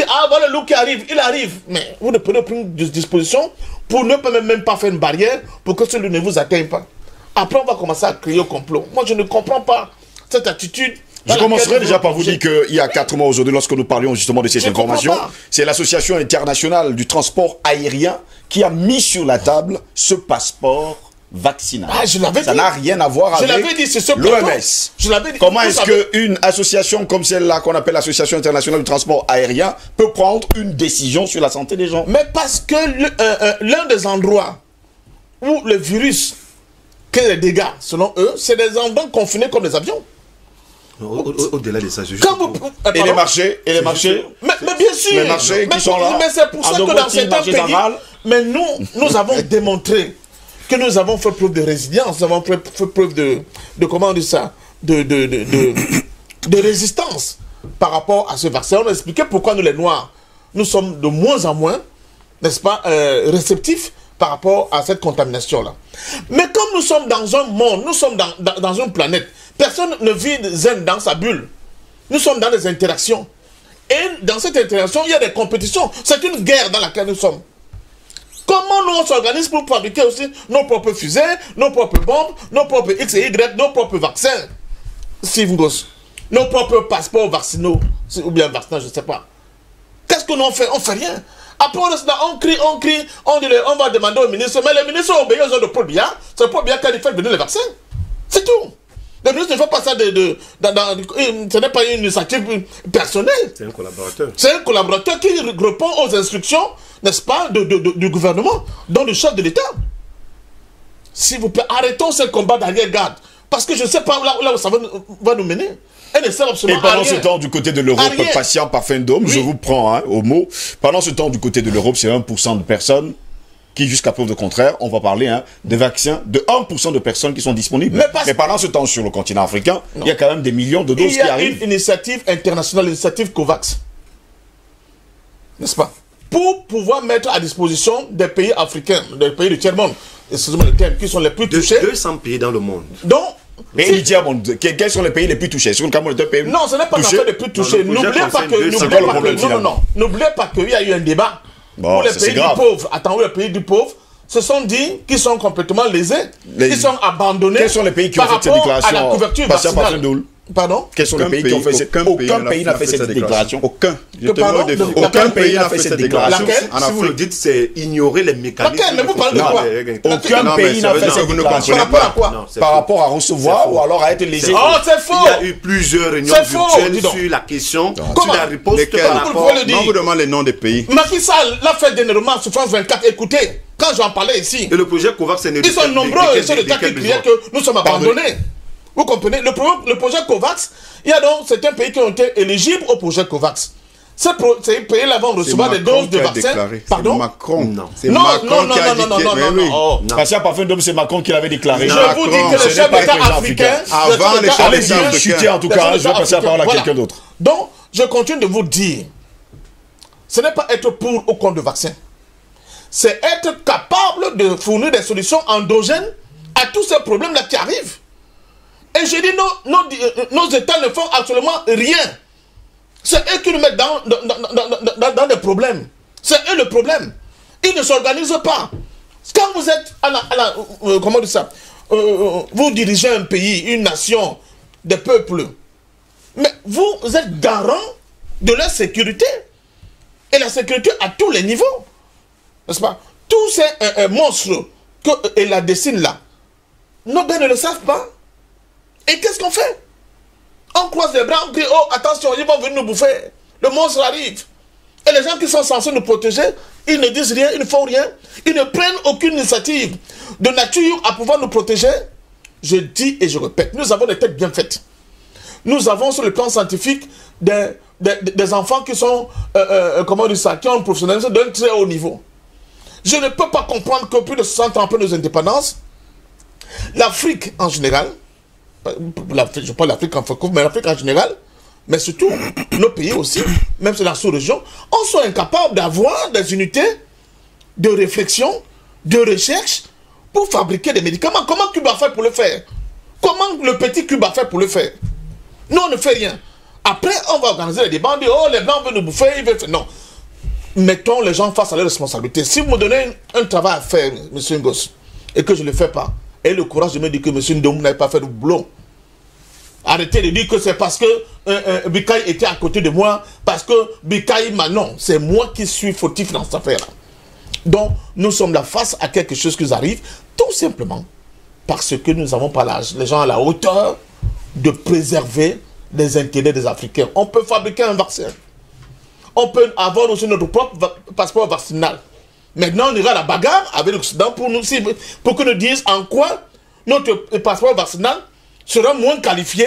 Ah, voilà le loup qui arrive, il arrive. Mais vous ne prenez aucune disposition pour ne pas même pas faire une barrière pour que celui ne vous atteigne pas. Après, on va commencer à crier au complot. Moi, je ne comprends pas cette attitude. Je commencerai déjà par vous dire qu'il y a 4 mois aujourd'hui, lorsque nous parlions justement de ces informations, c'est l'Association internationale du transport aérien qui a mis sur la table ce passeport vaccinal. Ah, je l'avais dit. Ça n'a rien à voir avec l'OMS. Comment est-ce qu'une association comme celle-là, qu'on appelle l'Association internationale du transport aérien, peut prendre une décision sur la santé des gens? Mais parce que l'un des endroits où le virus crée des dégâts, selon eux, c'est des endroits confinés comme des avions. Au-delà de ça, je et les marchés, mais bien sûr, les marchés qui sont là. Mais c'est pour ça que dans certains pays, mais nous avons démontré que nous avons fait preuve de résilience, nous avons fait preuve de comment on dit ça, de résistance par rapport à ce vaccin. On a expliqué pourquoi nous les Noirs, nous sommes de moins en moins, n'est-ce pas, réceptifs par rapport à cette contamination-là. Mais comme nous sommes dans un monde, nous sommes dans une planète, personne ne vit zen dans sa bulle. Nous sommes dans des interactions. Et dans cette interaction, il y a des compétitions. C'est une guerre dans laquelle nous sommes. Comment nous on s'organise pour fabriquer aussi nos propres fusées, nos propres bombes, nos propres X et Y, nos propres vaccins, Steve Goss, nos propres passeports vaccinaux, ou bien vaccinaux, je ne sais pas. Qu'est-ce que nous on fait? On ne fait rien. Après on crie, on va demander au ministre, mais les ministres obéissent aux ordres de Paul Biya. C'est Paul Biya qui a fait venir les vaccins. C'est tout. Le ministre ne fait pas ça ce n'est pas une initiative personnelle. C'est un collaborateur. C'est un collaborateur qui répond aux instructions, n'est-ce pas, du gouvernement, dont le chef de l'État. S'il vous plaît, arrêtons ce combat d'arrière-garde. Parce que je ne sais pas là où ça va nous mener. Et pendant ce temps, du côté de l'Europe, patient parfum d'homme, je vous prends au mot. Pendant ce temps, du côté de l'Europe, c'est 1% de personnes qui, jusqu'à preuve de contraire, on va parler des vaccins de 1% de personnes qui sont disponibles. Mais pendant ce temps, sur le continent africain, il y a quand même des millions de doses qui arrivent. Il y a une initiative internationale, l'initiative COVAX. N'est-ce pas? Pour pouvoir mettre à disposition des pays africains, des pays du tiers-monde, excusez-moi le terme, qui sont les plus touchés. 200 pays dans le monde. Donc, quels sont les pays les plus touchés? Sur le Cameroun, pays non, ce n'est pas l'affaire les plus touchés. N'oubliez pas que, n'oubliez pas qu'il y a eu un débat. Bon, où les pays du pauvre, où les pays du pauvre se sont dit qu'ils sont complètement lésés, qu'ils sont abandonnés. Quels sont les pays qui ont fait cette déclaration? À la couverture vaccinale. Pardon? Quels sont les pays qui ont fait cette déclaration? Aucun pays n'a fait cette déclaration. Aucun. Aucun pays n'a fait cette déclaration. Si vous le dites, c'est ignorer les mécanismes. Mais vous parlez de quoi? Aucun pays n'a fait cette déclaration. Par rapport à quoi? Par rapport à recevoir ou alors à être lésé. Oh, c'est faux! Il y a eu plusieurs réunions virtuelles sur la question, sur la réponse par rapport. Non, vous demandez les noms des pays. Macky Sall l'a fait dernièrement sur France 24. Écoutez, quand j'en parlais ici. Et le projet COVAX, c'est ils sont nombreux, ceux de temps qui criaient que nous sommes abandonnés. Vous comprenez? Le projet COVAX, il y a donc certains pays qui ont été éligibles au projet COVAX. Ces pays-là vont recevoir des doses de vaccins. Pardon? Macron. Non. C'est Macron qui a dit. Non. Parce qu'à parfait d'homme, c'est Macron qui l'avait déclaré. Je vous dis que le chef d'État africain. Avant les chefs d'État africains. En tout cas, je vais passer la parole à quelqu'un d'autre. Donc, je continue de vous dire, ce n'est pas être pour ou contre le vaccin. C'est être capable de fournir des solutions endogènes à tous ces problèmes-là qui arrivent. Et je dis, nos États ne font absolument rien. C'est eux qui nous mettent dans des problèmes. C'est eux le problème. Ils ne s'organisent pas. Quand vous êtes comment dire ça, vous dirigez un pays, une nation, des peuples, mais vous êtes garant de leur sécurité. Et la sécurité à tous les niveaux. N'est-ce pas? Tous ces monstres que la dessine là, nos gars ne le savent pas. Et qu'est-ce qu'on fait? On croise les bras, on dit, oh attention, ils vont venir nous bouffer. Le monstre arrive. Et les gens qui sont censés nous protéger, ils ne disent rien, ils ne font rien. Ils ne prennent aucune initiative de nature à pouvoir nous protéger. Je dis et je répète, nous avons des têtes bien faites. Nous avons sur le plan scientifique des enfants qui sont, comment dire ça, qui ont un professionnalisme d'un très haut niveau. Je ne peux pas comprendre que plus de 60 ans après nos indépendances, l'Afrique en général, je parle d'Afrique en francophone, mais l'Afrique en général, mais surtout nos pays aussi, même sur la sous-région, on soit incapable d'avoir des unités de réflexion, de recherche pour fabriquer des médicaments. Comment Cuba fait pour le faire? Comment le petit Cuba fait pour le faire? Nous, on ne fait rien. Après, on va organiser les débats, on dit, oh, les Blancs veulent nous bouffer, ils veulent faire... Non. Mettons les gens face à leurs responsabilités. Si vous me donnez un travail à faire, M. Ngos, et que je ne le fais pas, et le courage de me dire que M. Ndomou n'avait pas fait le boulot, arrêtez de dire que c'est parce que Bikaï était à côté de moi, parce que Bikaï m'a... Non, c'est moi qui suis fautif dans cette affaire-là. Donc, nous sommes là face à quelque chose qui nous arrive, tout simplement parce que nous n'avons pas l'âge, les gens à la hauteur de préserver les intérêts des Africains. On peut fabriquer un vaccin. On peut avoir aussi notre propre passeport vaccinal. Maintenant, on ira à la bagarre avec l'Occident pour que nous disent en quoi notre passeport vaccinal sera moins qualifié,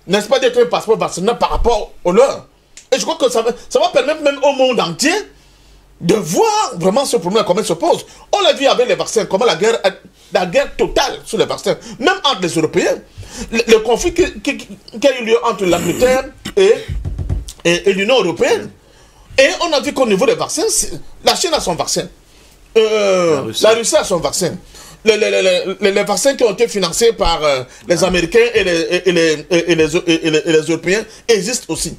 n'est-ce pas, d'être un passeport vaccinal par rapport au leur. Et je crois que ça va permettre même au monde entier de voir vraiment ce problème, comment il se pose. On l'a vu avec les vaccins, comment la guerre totale sur les vaccins, même entre les Européens. Le conflit qui a eu lieu entre l'Angleterre et l'Union européenne. Et on a vu qu'au niveau des vaccins, la Chine a son vaccin. La Russie a son vaccin. Les vaccins qui ont été financés par les Américains et les Européens existent aussi.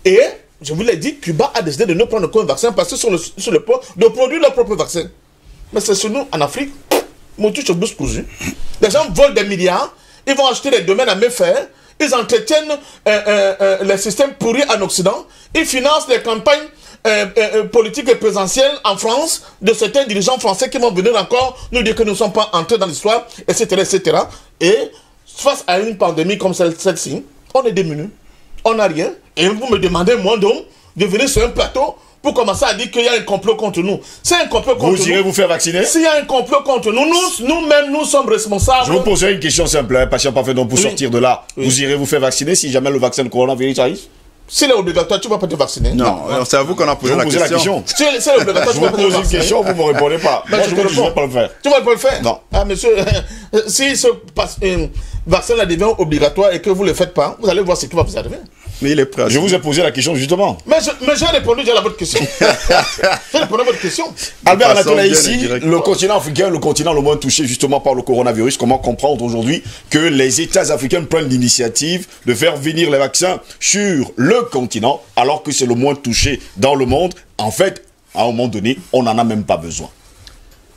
Et, je vous l'ai dit, Cuba a décidé de ne prendre qu'un vaccin parce que sur le point de produire leur propre vaccin. Mais c'est sur nous, en Afrique, les gens volent des milliards, ils vont acheter des domaines à méfaire, ils entretiennent les systèmes pourris en Occident, ils financent les campagnes politiques et présidentielles en France de certains dirigeants français qui vont venir encore nous dire que nous ne sommes pas entrés dans l'histoire, etc., etc. Et face à une pandémie comme celle-ci, on est démunis, on n'a rien, et vous me demandez, moi donc, de venir sur un plateau pour commencer à dire qu'il y a un complot contre nous. C'est un complot contre nous. Vous irez vous faire vacciner? S'il y a un complot contre nous, nous-mêmes, nous sommes responsables. Je vous poserai une question simple, hein, patient parfait, donc pour sortir de là. Oui. Vous irez vous faire vacciner si jamais le vaccin de coronavirus arrive? S'il est obligatoire, tu ne vas pas te vacciner. Non, c'est à vous qu'on a posé la question. Si c'est obligatoire, je vous pose une question, vous ne me répondez pas. Moi, je ne vais pas le faire. Tu ne vas pas le faire? Non. Ah, monsieur, si ce vaccin devient obligatoire et que vous ne le faites pas, vous allez voir ce qui va vous arriver. Mais il est prêt. Je vous ai posé la question justement. Mais j'ai répondu déjà à votre question. J'ai répondu à votre question. Albert Anatola, ici, le continent africain, le continent le moins touché justement par le coronavirus. Comment comprendre aujourd'hui que les États africains prennent l'initiative de faire venir les vaccins sur le continent alors que c'est le moins touché dans le monde? En fait, à un moment donné, on n'en a même pas besoin.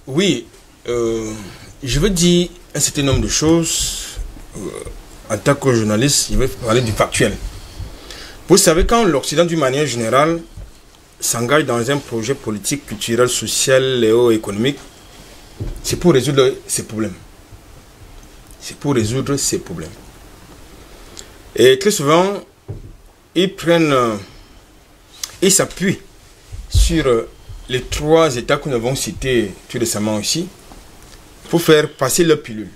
Oui, je veux dire un certain nombre de choses. En tant que journaliste, je vais parler du factuel. Vous savez, quand l'Occident, d'une manière générale, s'engage dans un projet politique, culturel, social et économique, c'est pour résoudre ces problèmes. C'est pour résoudre ces problèmes. Et très souvent, ils s'appuient sur les 3 États que nous avons cités tout récemment ici, pour faire passer leur pilule.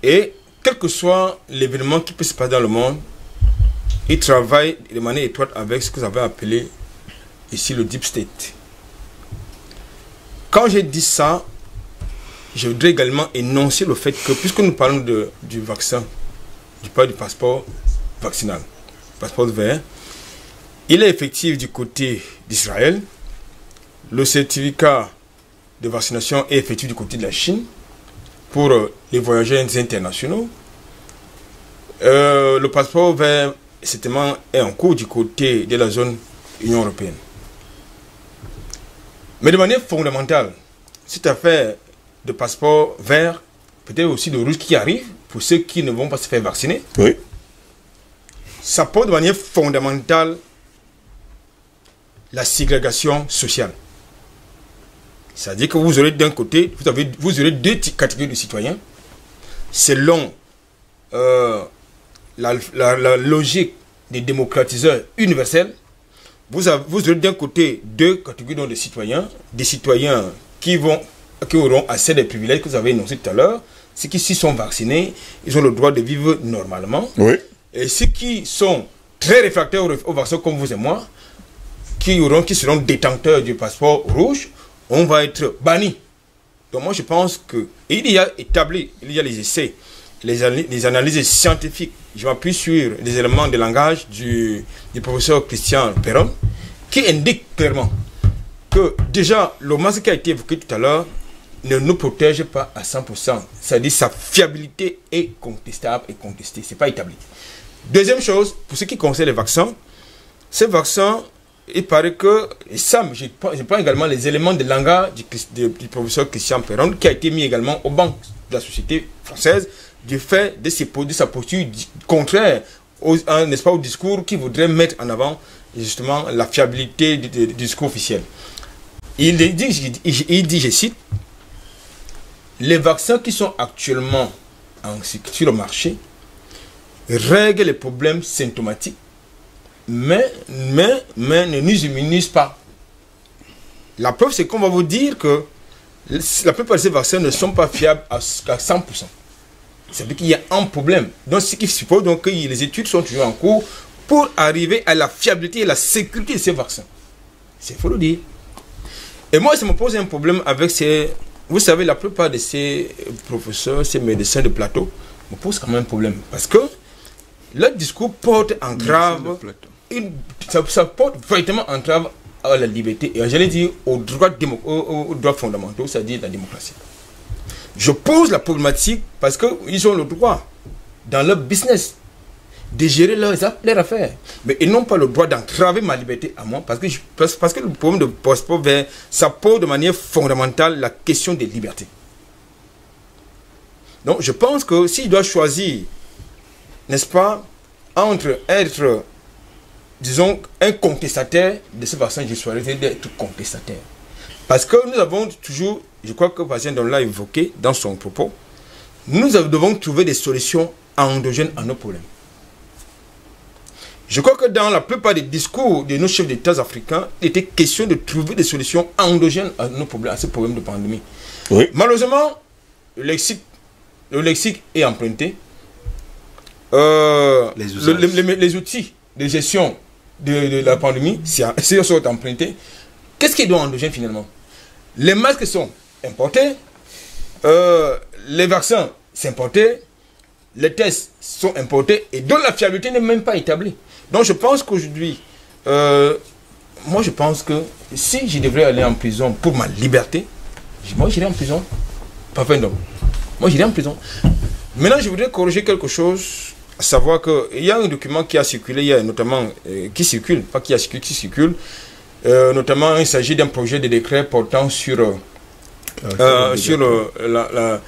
Et quel que soit l'événement qui peut se passer dans le monde, ils travaillent de manière étroite avec ce que vous avez appelé ici le Deep State. Quand j'ai dit ça, je voudrais également énoncer le fait que, puisque nous parlons du vaccin, du passeport vaccinal, passeport vert, il est effectif du côté d'Israël, le certificat de vaccination est effectif du côté de la Chine, pour les voyageurs internationaux. Le passeport vert, certainement, est en cours du côté de la zone Union européenne. Mais de manière fondamentale, cette affaire de passeport vert, peut-être aussi de rouge qui arrive, pour ceux qui ne vont pas se faire vacciner, oui, ça pose de manière fondamentale la ségrégation sociale. C'est-à-dire que vous aurez d'un côté, vous aurez 2 catégories de citoyens, selon la logique des démocratiseurs universels. Vous aurez d'un côté 2 catégories de citoyens, des citoyens qui auront accès des privilèges que vous avez énoncés tout à l'heure. Ceux qui sont vaccinés, ils ont le droit de vivre normalement. Oui. Et ceux qui sont très réfractaires au vaccin comme vous et moi, qui seront détenteurs du passeport rouge, on va être banni. Donc moi je pense que il y a les essais, les analyses scientifiques. Je m'appuie sur les éléments de langage du professeur Christian Perron, qui indique clairement que déjà le masque qui a été évoqué tout à l'heure ne nous protège pas à 100%. C'est-à-dire sa fiabilité est contestable et contestée. Ce n'est pas établi. Deuxième chose, pour ce qui concerne les vaccins, ces vaccins, il paraît que, et ça, je prends également les éléments de langage du professeur Christian Perron, qui a été mis également au banc de la société française, du fait de sa posture contraire n'est-ce pas, au discours qui voudrait mettre en avant justement la fiabilité du discours officiel. Il dit, je cite, les vaccins qui sont actuellement sur le marché règlent les problèmes symptomatiques, mais ne nous immunisent pas. La preuve, c'est qu'on va vous dire que la plupart de ces vaccins ne sont pas fiables à 100%. C'est-à-dire qu'il y a un problème. Donc, ce qui suppose donc que les études sont toujours en cours pour arriver à la fiabilité et la sécurité de ces vaccins. Il faut le dire. Et moi, ça me pose un problème avec ces... Vous savez, la plupart de ces professeurs, ces médecins de plateau, me posent quand même un problème. Parce que leur discours porte entrave... Ça porte véritablement entrave à la liberté. Et j'allais dire aux droits fondamentaux, c'est-à-dire la démocratie. Je pose la problématique parce qu'ils ont le droit, dans leur business, de gérer leurs affaires. Mais ils n'ont pas le droit d'entraver ma liberté à moi parce que le problème de passeport vert, ça pose de manière fondamentale la question des libertés. Donc je pense que s'il doit choisir, n'est-ce pas, entre être, disons, un contestataire de ce vaccin, je choisirais d'être contestataire. Parce que nous avons toujours, je crois que le patient l'a évoqué dans son propos, nous devons trouver des solutions endogènes à nos problèmes. Je crois que dans la plupart des discours de nos chefs d'État africains, il était question de trouver des solutions endogènes à nos problèmes, à ces problèmes de pandémie. Oui. Malheureusement, le lexique est emprunté. Les outils de gestion de la pandémie sont empruntés. Qu'est-ce qui est donc endogène finalement? Les masques sont importés, les vaccins sont importés, les tests sont importés et dont la fiabilité n'est même pas établie. Donc je pense qu'aujourd'hui, moi je pense que si je devrais aller en prison pour ma liberté, moi j'irai en prison. Pas fin d'homme. Moi j'irai en prison. Maintenant je voudrais corriger quelque chose, à savoir qu'il y a un document qui a circulé, il y a notamment, qui circule, pas qui a circulé, qui circule. Notamment, il s'agit d'un projet de décret portant sur la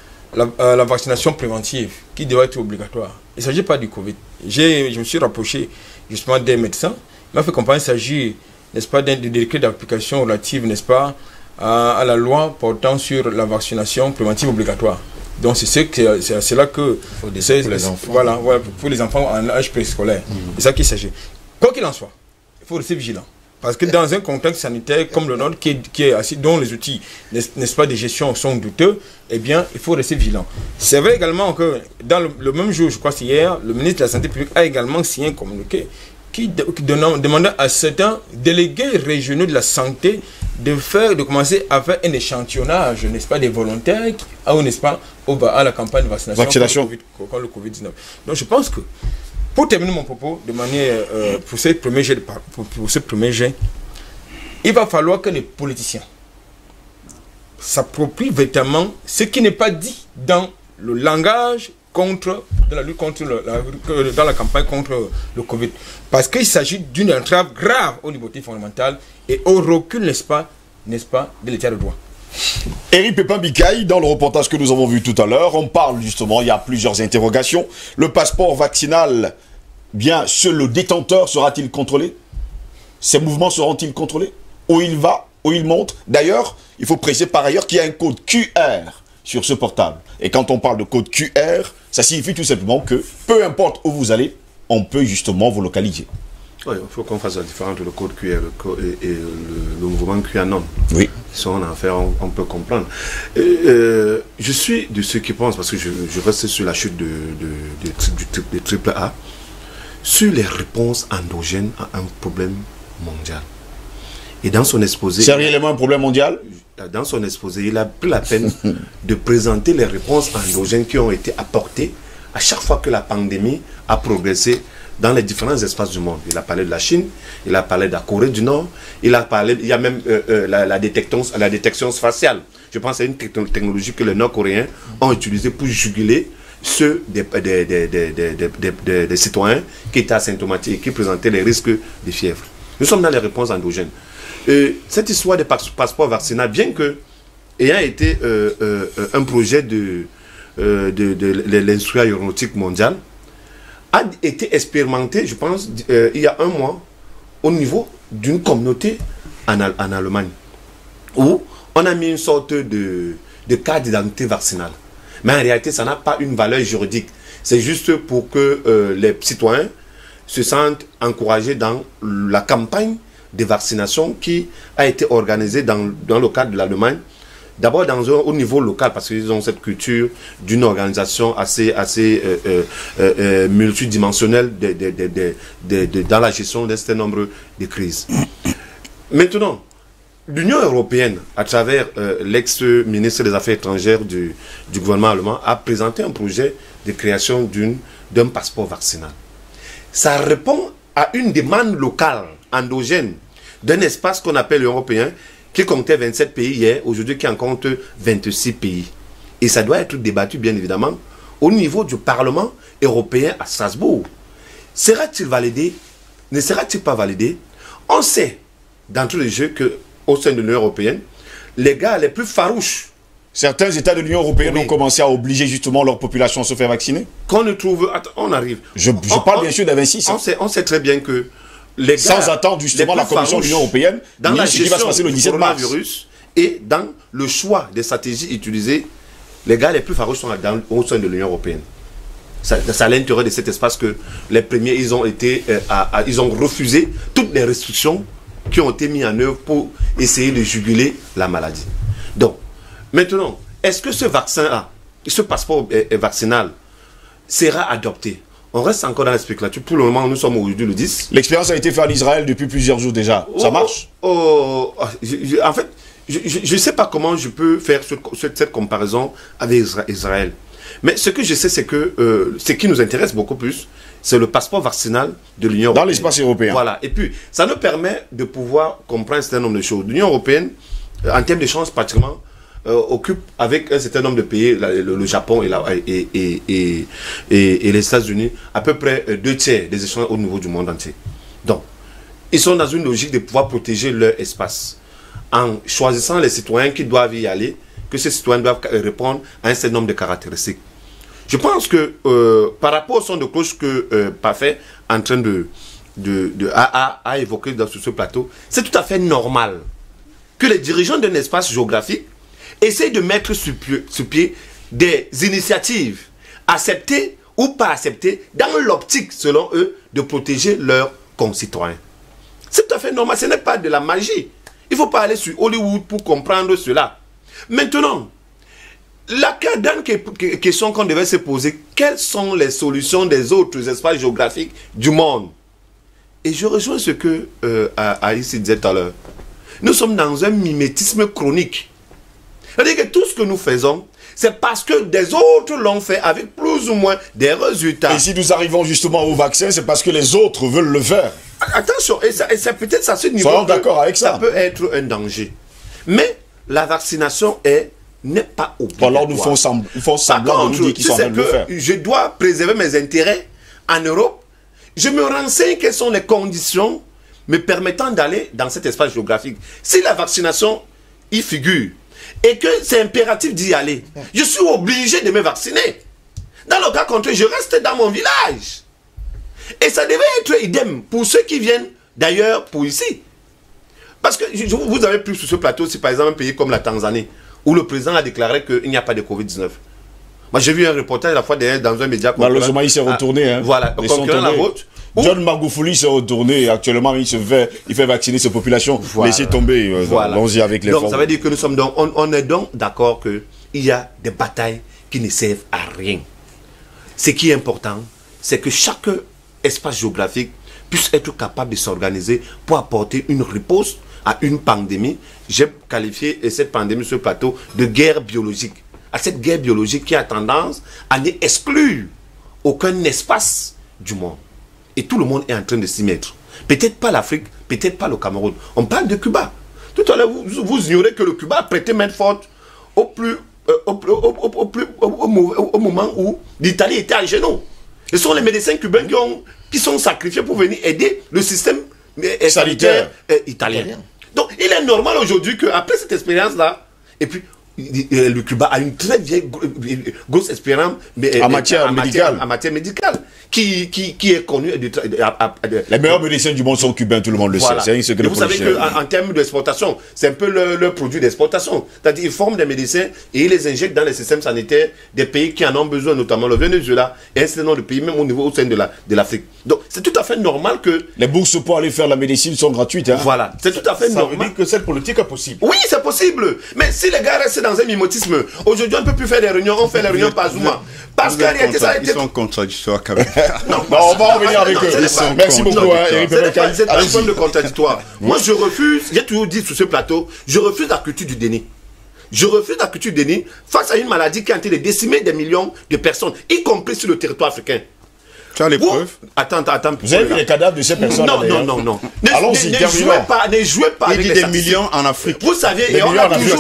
vaccination préventive qui doit être obligatoire. Il ne s'agit pas du Covid. Je me suis rapproché justement des médecins. Il m'a fait comprendre qu'il s'agit, n'est-ce pas, d'un décret d'application relative, n'est-ce pas, à la loi portant sur la vaccination préventive obligatoire. Donc c'est là que... Pour les enfants. Voilà, pour les enfants en âge préscolaire. C'est ça qu'il s'agit. Quoi qu'il en soit, il faut rester vigilant. Parce que dans un contexte sanitaire comme le nôtre, qui est assis, dont les outils, n'est-ce pas, de gestion sont douteux, eh bien, il faut rester vigilant. C'est vrai également que dans le même jour, je crois que hier, le ministre de la Santé publique a également signé un communiqué qui demandait à certains délégués régionaux de la santé de commencer à faire un échantillonnage, n'est-ce pas, des volontaires, n'est-ce pas, à la campagne de vaccination contre le Covid-19. Donc je pense que, pour terminer mon propos de manière, pour ce premier jet, il va falloir que les politiciens s'approprient véritablement ce qui n'est pas dit dans le langage dans la lutte contre dans la campagne contre le Covid. Parce qu'il s'agit d'une entrave grave au niveau fondamental et au recul, n'est-ce pas, de l'état de droit. Éric Pépin-Bikaï, dans le reportage que nous avons vu tout à l'heure, on parle justement, il y a plusieurs interrogations. Le passeport vaccinal, bien, seul le détenteur sera-t-il contrôlé? Ces mouvements seront-ils contrôlés? Où il va? Où il monte? D'ailleurs, il faut préciser par ailleurs qu'il y a un code QR sur ce portable. Et quand on parle de code QR, ça signifie tout simplement que peu importe où vous allez, on peut justement vous localiser. Oui, il faut qu'on fasse la différence entre le code QR et le mouvement QAnon. Oui. Si on en fait, on peut comprendre. Je suis de ceux qui pensent, parce que je reste sur la chute du triple A, sur les réponses endogènes à un problème mondial. Et dans son exposé... C'est réellement un problème mondial? Dans son exposé, il a pris la peine de présenter les réponses endogènes qui ont été apportées à chaque fois que la pandémie a progressé dans les différents espaces du monde. Il a parlé de la Chine, il a parlé de la Corée du Nord, il y a même la détection spatiale. Je pense que c'est une technologie que les Nord-Coréens ont utilisée pour juguler ceux des citoyens qui étaient asymptomatiques et qui présentaient les risques de fièvre. Nous sommes dans les réponses endogènes. Cette histoire de passeport vaccinal, bien que ayant été un projet de l'industrie aéronautique mondiale, a été expérimenté, je pense, il y a un mois, au niveau d'une communauté en Allemagne, où on a mis une sorte de carte d'identité vaccinale. Mais en réalité, ça n'a pas une valeur juridique. C'est juste pour que les citoyens se sentent encouragés dans la campagne de vaccination qui a été organisée dans le cadre de l'Allemagne. D'abord au niveau local, parce qu'ils ont cette culture d'une organisation assez multidimensionnelle dans la gestion d'un certain nombre de crises. Maintenant, l'Union européenne, à travers l'ex-ministre des Affaires étrangères du gouvernement allemand, a présenté un projet de création d'un passeport vaccinal. Ça répond à une demande locale, endogène, d'un espace qu'on appelle européen, qui comptait 27 pays hier, aujourd'hui qui en compte 26 pays. Et ça doit être débattu, bien évidemment, au niveau du Parlement européen à Strasbourg. Sera-t-il validé? Ne sera-t-il pas validé? On sait, d'entre les jeux, qu'au sein de l'Union européenne, les gars les plus farouches. Certains États de l'Union européenne ont commencé à obliger justement leur population à se faire vacciner. Qu'on ne trouve... Attends, on arrive. Je parle bien sûr des 26. On sait très bien que les gars, sans attendre justement la Commission de l'Union européenne, dans la gestion qui va se passer le 17 mars. Et dans le choix des stratégies utilisées, les gars les plus farouches sont au sein de l'Union européenne. C'est à l'intérieur de cet espace que les premiers, ils ont refusé toutes les restrictions qui ont été mises en œuvre pour essayer de juguler la maladie. Donc, maintenant, est-ce que ce vaccin-là, ce passeport vaccinal, sera adopté? On reste encore dans la spéculature. Pour le moment, nous sommes aujourd'hui le 10. L'expérience a été faite en Israël depuis plusieurs jours déjà. Ça marche? En fait, je ne sais pas comment je peux faire cette comparaison avec Israël. Mais ce que je sais, c'est que ce qui nous intéresse beaucoup plus, c'est le passeport vaccinal de l'Union européenne. Dans l'espace européen. Voilà. Et puis, ça nous permet de pouvoir comprendre un certain nombre de choses. L'Union européenne, en termes d'échanges, pratiquement, occupe avec un certain nombre de pays, le Japon et les États-Unis, à peu près 2/3 des échanges au niveau du monde entier. Donc, ils sont dans une logique de pouvoir protéger leur espace en choisissant les citoyens qui doivent y aller, que ces citoyens doivent répondre à un certain nombre de caractéristiques. Je pense que par rapport au son de cloche que Parfait est en train a évoqué sur ce plateau, c'est tout à fait normal que les dirigeants d'un espace géographique essayent de mettre sur pied des initiatives acceptées ou pas acceptées dans l'optique, selon eux, de protéger leurs concitoyens. C'est tout à fait normal, ce n'est pas de la magie. Il ne faut pas aller sur Hollywood pour comprendre cela. Maintenant, la dernière question qu'on devait se poser, quelles sont les solutions des autres espaces géographiques du monde? Et je rejoins ce que Aïs disait tout à l'heure. Nous sommes dans un mimétisme chronique. C'est-à-dire que tout ce que nous faisons, c'est parce que des autres l'ont fait avec plus ou moins des résultats. Et si nous arrivons justement au vaccin, c'est parce que les autres veulent le faire. Attention, et c'est peut-être à ce niveau Soyons d'accord avec ça. Ça peut être un danger. Mais la vaccination n'est pas obligatoire. Alors nous font semblant de nous dire qu'ils sont en train de le faire. Je dois préserver mes intérêts en Europe. Je me renseigne quelles sont les conditions me permettant d'aller dans cet espace géographique. Si la vaccination y figure, et que c'est impératif d'y aller, je suis obligé de me vacciner. Dans le cas contraire, je reste dans mon village. Et ça devait être idem pour ceux qui viennent d'ailleurs pour ici. Parce que vous avez plus sur ce plateau, si par exemple un pays comme la Tanzanie, où le président a déclaré qu'il n'y a pas de Covid-19. Moi j'ai vu un reportage la fois dernière dans un média. Malheureusement il s'est retourné. Hein. Voilà, concurrent la vôtre. John Magufuli s'est retourné, actuellement il fait vacciner sa population, voilà. Laissez tomber, voilà. allons-y avec les donc formes. Ça veut dire que nous sommes donc, on est donc d'accord qu'il y a des batailles qui ne servent à rien. Ce qui est important, c'est que chaque espace géographique puisse être capable de s'organiser pour apporter une réponse à une pandémie. J'ai qualifié cette pandémie sur ce plateau de guerre biologique. À cette guerre biologique qui a tendance à n'exclure aucun espace du monde. Et tout le monde est en train de s'y mettre. Peut-être pas l'Afrique, peut-être pas le Cameroun. On parle de Cuba. Tout à l'heure, vous ignorez que le Cuba a prêté main forte au moment où l'Italie était à genoux. Ce sont les médecins cubains qui sont sacrifiés pour venir aider le système sanitaire italien. Donc, il est normal aujourd'hui qu'après cette expérience-là, et puis, le Cuba a une très vieille, grosse expérience en matière médicale qui est connue. Les meilleurs médecins du monde sont cubains, tout le monde le sait. C'est un secret. Vous savez qu'en termes d'exportation, c'est un peu leur produit d'exportation. C'est-à-dire qu'ils forment des médecins et ils les injectent dans les systèmes sanitaires des pays qui en ont besoin, notamment le Venezuela et un certain nombre de pays, même au sein de l'Afrique. Donc, c'est tout à fait normal que... Les bourses pour aller faire la médecine sont gratuites. Hein? Voilà, c'est tout à fait normal. Ça veut dire que cette politique est possible. Oui, c'est possible. Mais si les gars restent dans un mimétisme, aujourd'hui on ne peut plus faire des réunions, on fait les réunions par Zoom. Parce qu'en réalité, ça a été... Ils sont contradictoires quand même. Non, on va revenir avec eux. Merci beaucoup, Eric Pepekal. C'est pas un problème de contradictoire. Moi, je refuse, j'ai toujours dit sur ce plateau, je refuse la culture du déni. Je refuse la culture du déni face à une maladie qui a été de décimer des millions de personnes, y compris sur le territoire africain. Tu as les preuves? Attends. Vous avez vu les cadavres de ces personnes? Non. Allons-y, ne jouez pas avec des millions en Afrique. Vous savez,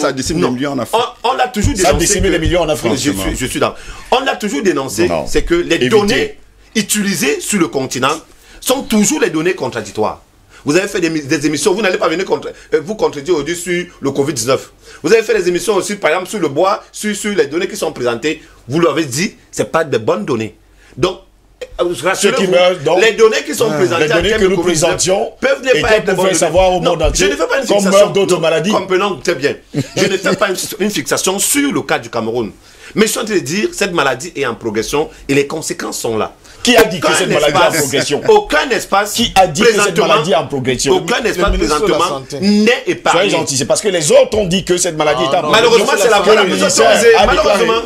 ça décime des millions en Afrique. On l'a toujours dénoncé. Ça a décimé des millions en Afrique. Je suis d'accord. On l'a toujours dénoncé, c'est que les données utilisées sur le continent sont toujours les données contradictoires. Vous avez fait des émissions, vous n'allez pas venir vous contredire aujourd'hui sur le Covid-19. Vous avez fait des émissions aussi, par exemple, sur le bois, sur les données qui sont présentées. Vous l'avez dit, ce n'est pas de bonnes données. Donc, les données qui sont présentées, les données que nous présentions, peuvent ne pas être bonnes. Savoir au monde entier, je ne fais pas une comme fixation d'autres maladies. Comprenons très bien. Je ne fais pas une fixation sur le cas du Cameroun. Mais je suis en train de dire, cette maladie est en progression et les conséquences sont là. Qui a dit que cette maladie est en progression? Aucun espace. Qui a dit que cette maladie est en progression? Aucun espace présentement n'est épargné. Soyez gentils, c'est parce que les autres ont dit que cette maladie est en progression. Malheureusement, c'est la voie la plus autorisée. Malheureusement.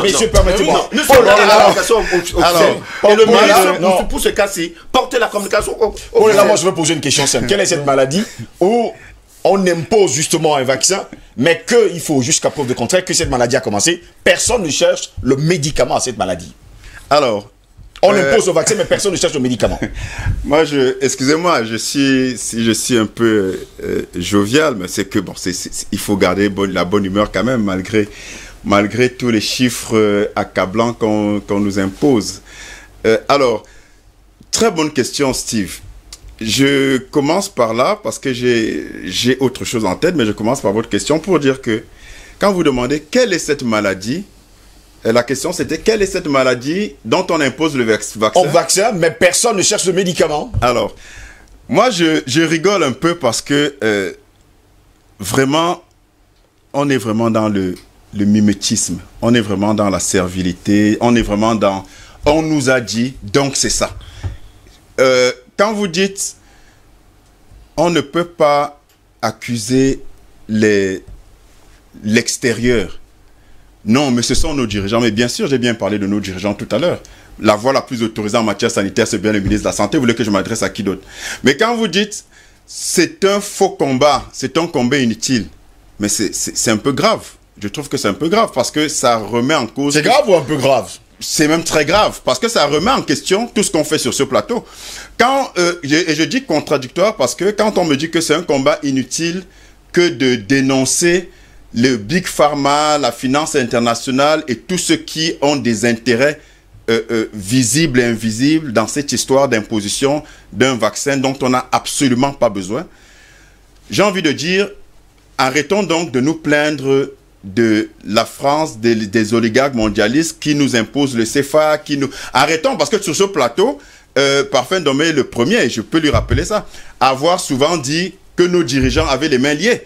Messieurs, permettez-moi. Nous sommes dans la communication officielle. Et le ministre, pour ce cas-ci, porter la communication officielle. Moi, je veux poser une question simple. Quelle est cette maladie où on impose justement un vaccin, mais qu'il faut, jusqu'à preuve de contraire, que cette maladie a commencé, personne ne cherche le médicament à cette maladie. Alors, on impose le vaccin, mais personne ne cherche le médicament. Moi, excusez-moi, si je suis un peu jovial, mais c'est que bon, il faut garder la bonne humeur quand même, malgré tous les chiffres accablants qu'on nous impose. Alors, très bonne question, Steve. Je commence par là parce que j'ai autre chose en tête, mais je commence par votre question pour dire que quand vous demandez quelle est cette maladie, la question c'était quelle est cette maladie dont on impose le vaccin. On vaccine, mais personne ne cherche le médicament. Alors, moi je rigole un peu parce que vraiment, on est vraiment dans le mimétisme, on est vraiment dans la servilité, on est vraiment dans on nous a dit, donc c'est ça. Quand vous dites, on ne peut pas accuser l'extérieur. Non, mais ce sont nos dirigeants. Mais bien sûr, j'ai bien parlé de nos dirigeants tout à l'heure. La voix la plus autorisée en matière sanitaire, c'est bien le ministre de la Santé. Vous voulez que je m'adresse à qui d'autre? Mais quand vous dites, c'est un faux combat, c'est un combat inutile, mais c'est un peu grave. Je trouve que c'est un peu grave parce que ça remet en cause... C'est grave ou un peu grave? C'est même très grave, parce que ça remet en question tout ce qu'on fait sur ce plateau. Et je dis contradictoire parce que quand on me dit que c'est un combat inutile que de dénoncer le Big Pharma, la finance internationale et tous ceux qui ont des intérêts visibles et invisibles dans cette histoire d'imposition d'un vaccin dont on n'a absolument pas besoin, j'ai envie de dire, arrêtons donc de nous plaindre de la France, des oligarques mondialistes qui nous imposent le CFA, Arrêtons, parce que sur ce plateau, Parfait Ndomé est le premier, et je peux lui rappeler ça, avoir souvent dit que nos dirigeants avaient les mains liées.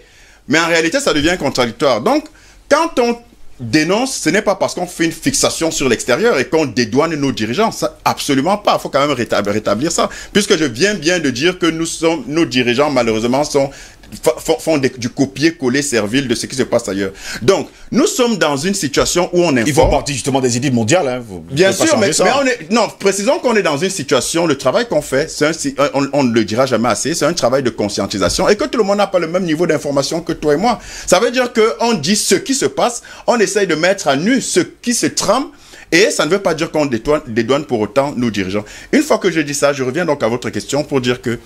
Mais en réalité, ça devient contradictoire. Donc, quand on dénonce, ce n'est pas parce qu'on fait une fixation sur l'extérieur et qu'on dédouane nos dirigeants. Ça, absolument pas. Il faut quand même rétablir ça. Puisque je viens bien de dire que nos dirigeants, malheureusement, font du copier-coller servile de ce qui se passe ailleurs. Donc, nous sommes dans une situation où on informe... Ils font partie justement des élites mondiales. Hein. Bien sûr, mais précisons qu'on est dans une situation, le travail qu'on fait, on ne le dira jamais assez, c'est un travail de conscientisation et que tout le monde n'a pas le même niveau d'information que toi et moi. Ça veut dire qu'on dit ce qui se passe, on essaye de mettre à nu ce qui se trame. Et ça ne veut pas dire qu'on dédouane pour autant nos dirigeants. Une fois que je dis ça, je reviens donc à votre question pour dire que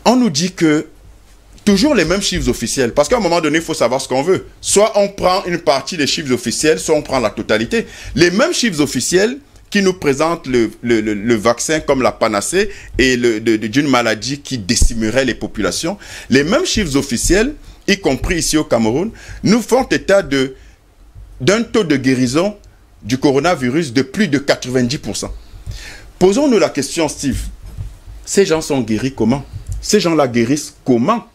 on nous dit que toujours les mêmes chiffres officiels. Parce qu'à un moment donné, il faut savoir ce qu'on veut. Soit on prend une partie des chiffres officiels, soit on prend la totalité. Les mêmes chiffres officiels qui nous présentent le vaccin comme la panacée et d'une maladie qui décimerait les populations. Les mêmes chiffres officiels, y compris ici au Cameroun, nous font état d'un taux de guérison du coronavirus de plus de 90%. Posons-nous la question, Steve. Ces gens sont guéris comment? Ces gens-là guérissent comment?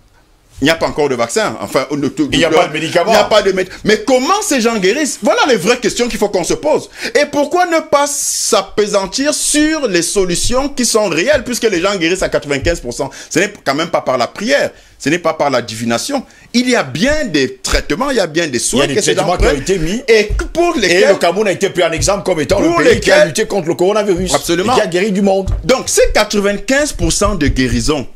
Il n'y a pas encore de vaccin. Enfin, il n'y a pas de médicaments. Il n'y a pas de Mais comment ces gens guérissent? Voilà les vraies questions qu'il faut qu'on se pose. Et pourquoi ne pas s'appesantir sur les solutions qui sont réelles, puisque les gens guérissent à 95%? Ce n'est quand même pas par la prière. Ce n'est pas par la divination. Il y a bien des traitements, il y a bien des soins. Il y a des traitements qui ont été mis. Et pour lesquels... Et le Cameroun a été pris en exemple comme étant le pays qui a lutté contre le coronavirus. Absolument. Et qui a guéri du monde. Donc, ces 95% de guérison,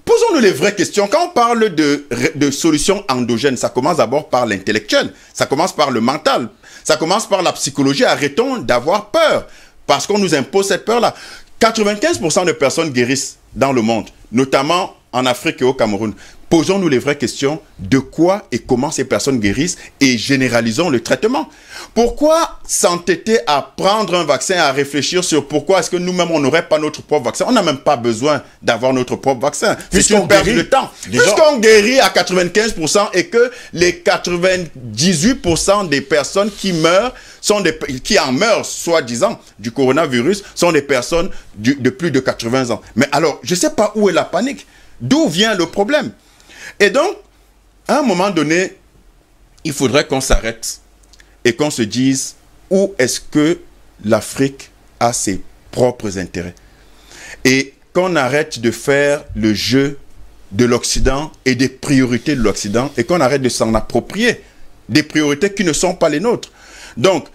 posons-nous les vraies questions. Quand on parle de solutions endogènes, ça commence d'abord par l'intellectuel. Ça commence par le mental. Ça commence par la psychologie. Arrêtons d'avoir peur. Parce qu'on nous impose cette peur-là. 95% de personnes guérissent dans le monde, notamment en Afrique et au Cameroun. Posons-nous les vraies questions de quoi et comment ces personnes guérissent et généralisons le traitement. Pourquoi s'entêter à prendre un vaccin, à réfléchir sur pourquoi est-ce que nous-mêmes on n'aurait pas notre propre vaccin? On n'a même pas besoin d'avoir notre propre vaccin. Puisqu'on perd le temps. Puisqu'on guérit à 95% et que les 98% des personnes qui meurent, qui en meurent, soi-disant, du coronavirus, sont des personnes de plus de 80 ans. Mais alors, je ne sais pas où est la panique. D'où vient le problème? Et donc, à un moment donné, il faudrait qu'on s'arrête et qu'on se dise où est-ce que l'Afrique a ses propres intérêts. Et qu'on arrête de faire le jeu de l'Occident et des priorités de l'Occident et qu'on arrête de s'en approprier des priorités qui ne sont pas les nôtres. Donc,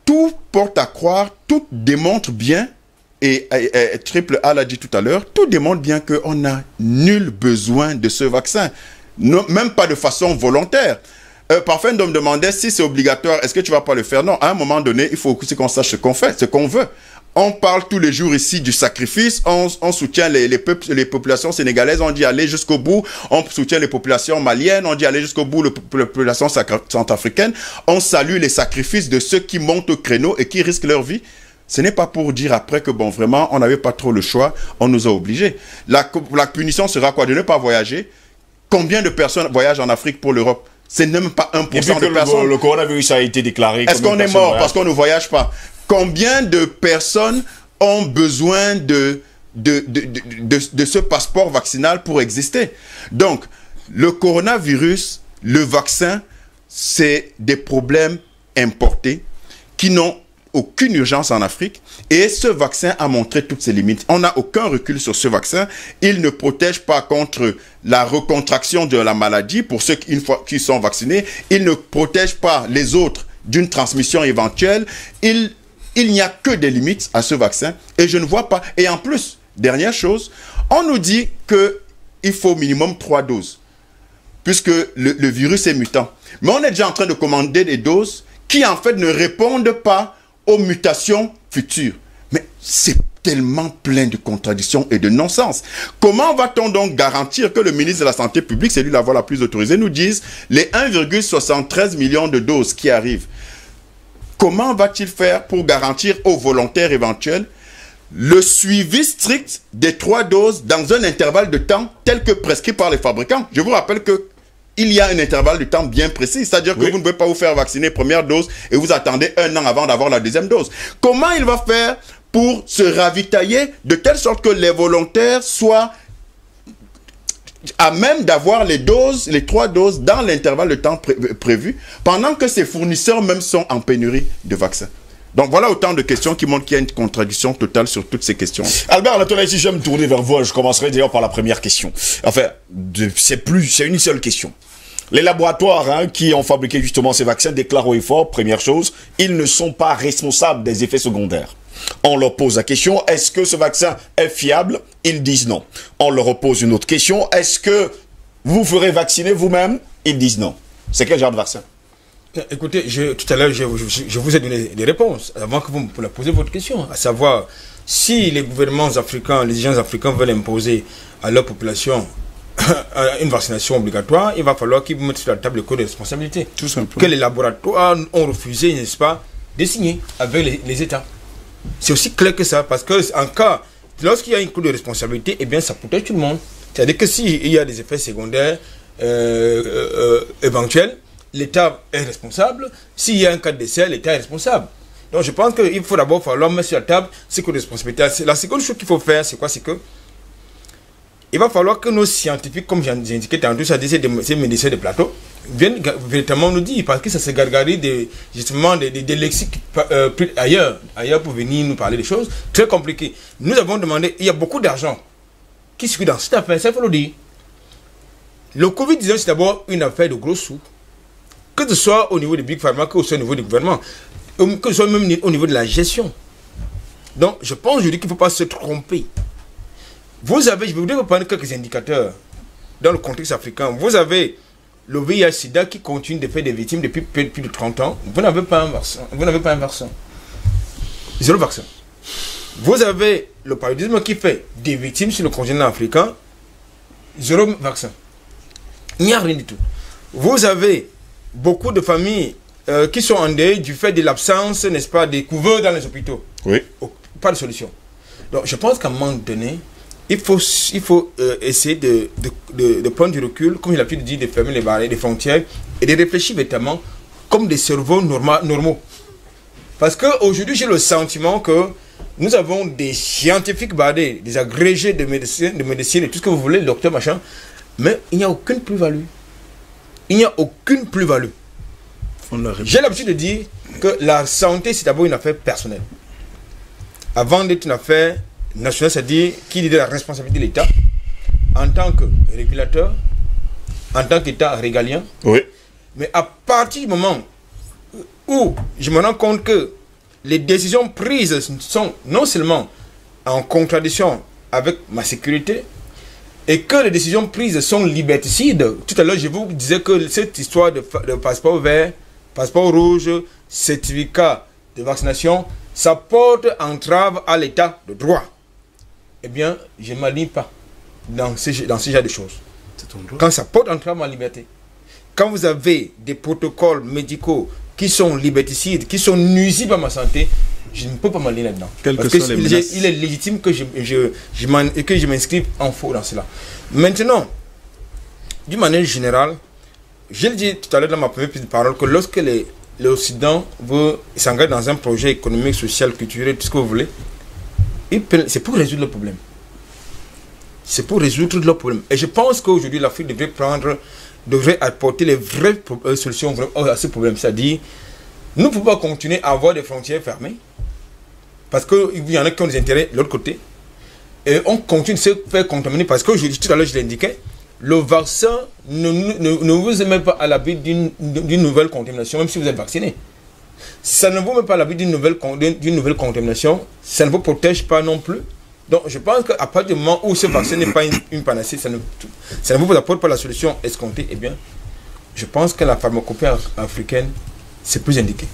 tout porte à croire, tout démontre bien, et Triple A l'a dit tout à l'heure, tout démontre bien qu'on n'a nul besoin de ce vaccin, même pas de façon volontaire. Parfois, on me demandait si c'est obligatoire, est-ce que tu ne vas pas le faire? Non, à un moment donné, il faut aussi qu'on sache ce qu'on fait, ce qu'on veut. On parle tous les jours ici du sacrifice, on soutient les populations sénégalaises, on dit aller jusqu'au bout, on soutient les populations maliennes, on dit aller jusqu'au bout, les populations centrafricaines, on salue les sacrifices de ceux qui montent au créneau et qui risquent leur vie. Ce n'est pas pour dire après que, bon, vraiment, on n'avait pas trop le choix, on nous a obligés. La punition sera quoi? De ne pas voyager. Combien de personnes voyagent en Afrique pour l'Europe? C'est même pas 1% de personnes. Le coronavirus a été déclaré. Est-ce qu'on est mort parce qu'on ne voyage pas? Combien de personnes ont besoin de ce passeport vaccinal pour exister? Donc, le coronavirus, le vaccin, c'est des problèmes importés qui n'ont aucune urgence en Afrique et ce vaccin a montré toutes ses limites. On n'a aucun recul sur ce vaccin. Il ne protège pas contre la recontraction de la maladie pour ceux qui, une fois qu'ils sont vaccinés. Il ne protège pas les autres d'une transmission éventuelle. Il n'y a que des limites à ce vaccin et je ne vois pas. Et en plus, dernière chose, on nous dit qu'il faut au minimum 3 doses puisque le virus est mutant. Mais on est déjà en train de commander des doses qui en fait ne répondent pas aux mutations futures. Mais c'est tellement plein de contradictions et de non-sens. Comment va-t-on donc garantir que le ministre de la Santé publique, c'est lui la voix la plus autorisée, nous dise les 1,73 millions de doses qui arrivent? Comment va-t-il faire pour garantir aux volontaires éventuels le suivi strict des 3 doses dans un intervalle de temps tel que prescrit par les fabricants? Je vous rappelle que il y a un intervalle de temps bien précis, c'est-à-dire que vous ne pouvez pas vous faire vacciner première dose et vous attendez 1 an avant d'avoir la deuxième dose. Comment il va faire pour se ravitailler de telle sorte que les volontaires soient à même d'avoir les 3 doses dans l'intervalle de temps prévu, pendant que ces fournisseurs même sont en pénurie de vaccins? Donc voilà autant de questions qui montrent qu'il y a une contradiction totale sur toutes ces questions. Albert Anatole, si je vais me tourner vers vous, je commencerai d'ailleurs par la première question. Enfin, c'est une seule question. Les laboratoires qui ont fabriqué justement ces vaccins déclarent haut et fort, première chose, ils ne sont pas responsables des effets secondaires. On leur pose la question, est-ce que ce vaccin est fiable? Ils disent non. On leur pose une autre question, est-ce que vous ferez vacciner vous-même? Ils disent non. C'est quel genre de vaccin? Écoutez, tout à l'heure, je vous ai donné des réponses avant que vous me posiez votre question, à savoir si les gouvernements africains, les dirigeants africains veulent imposer à leur population une vaccination obligatoire, il va falloir qu'ils mettent sur la table le code de responsabilité. Tout simplement. Que les laboratoires ont refusé, n'est-ce pas, de signer avec les États. C'est aussi clair que ça, parce que en cas, lorsqu'il y a un code de responsabilité, eh bien ça protège tout le monde. C'est-à-dire que s'il y a des effets secondaires éventuels, l'État est responsable. S'il y a un cas de décès, l'État est responsable. Donc je pense qu'il faut d'abord falloir mettre sur la table ce code de responsabilité. La seconde chose qu'il faut faire, c'est quoi? C'est que il va falloir que nos scientifiques, comme j'ai indiqué tantôt, ces médecins de plateau, viennent véritablement nous dire, parce que ça se gargarise justement des lexiques ailleurs pour venir nous parler des choses très compliquées. Nous avons demandé, il y a beaucoup d'argent qui circule dans cette affaire, ça il faut le dire. Le Covid-19, c'est d'abord une affaire de gros sous. Que ce soit au niveau des Big Pharma, que ce soit au niveau du gouvernement, que ce soit même au niveau de la gestion. Donc, je pense aujourd'hui qu'il ne faut pas se tromper. Vous avez, je vais vous prendre quelques indicateurs dans le contexte africain. Vous avez le VIH-Sida qui continue de faire des victimes depuis plus de 30 ans. Vous n'avez pas un vaccin. Vous n'avez pas un vaccin. Zéro vaccin. Vous avez le paludisme qui fait des victimes sur le continent africain. Zéro vaccin. Il n'y a rien du tout. Vous avez beaucoup de familles qui sont en deuil du fait de l'absence, n'est-ce pas, des couverts dans les hôpitaux. Oui. Pas de solution. Donc je pense qu'à un moment donné, il faut essayer de prendre du recul, comme il a pu dire, de fermer les barrières, les frontières, et de réfléchir véritablement comme des cerveaux normaux. Parce qu'aujourd'hui, j'ai le sentiment que nous avons des scientifiques badés, des agrégés de médecine, de tout ce que vous voulez, le docteur machin, mais il n'y a aucune plus-value. Il n'y a aucune plus-value. J'ai l'habitude de dire que la santé, c'est d'abord une affaire personnelle. Avant d'être une affaire nationale, c'est-à-dire qu'il est de la responsabilité de l'État, en tant que régulateur, en tant qu'État régalien. Oui. Mais à partir du moment où je me rends compte que les décisions prises sont non seulement en contradiction avec ma sécurité, et que les décisions prises sont liberticides. Tout à l'heure, je vous disais que cette histoire de passeport vert, passeport rouge, certificat de vaccination, ça porte entrave à l'état de droit. Eh bien, je ne m'aligne pas dans ce genre de choses. Quand ça porte entrave à ma liberté, quand vous avez des protocoles médicaux qui sont liberticides, qui sont nuisibles à ma santé, je ne peux pas m'aligner là-dedans. Parce qu'il est légitime que je m'inscrive en faux dans cela. Maintenant, d'une manière générale, je le dis tout à l'heure dans ma première prise de parole, que lorsque l'Occident veut s'engager dans un projet économique, social, culturel, tout ce que vous voulez, c'est pour résoudre le problème. C'est pour résoudre le problème. Et je pense qu'aujourd'hui, l'Afrique devrait apporter les vraies solutions à ce problème. C'est-à-dire, nous ne pouvons pas continuer à avoir des frontières fermées, parce qu'il y en a qui ont des intérêts de l'autre côté, et on continue de se faire contaminer, parce que tout à l'heure je l'indiquais, le vaccin ne vous met pas à l'abri d'une nouvelle contamination, même si vous êtes vacciné. Ça ne vous met pas à l'abri d'une nouvelle contamination, ça ne vous protège pas non plus. Donc je pense qu'à partir du moment où ce vaccin n'est pas une panacée, ça ne vous apporte pas la solution escomptée, eh bien, je pense que la pharmacopée africaine, c'est plus indiqué.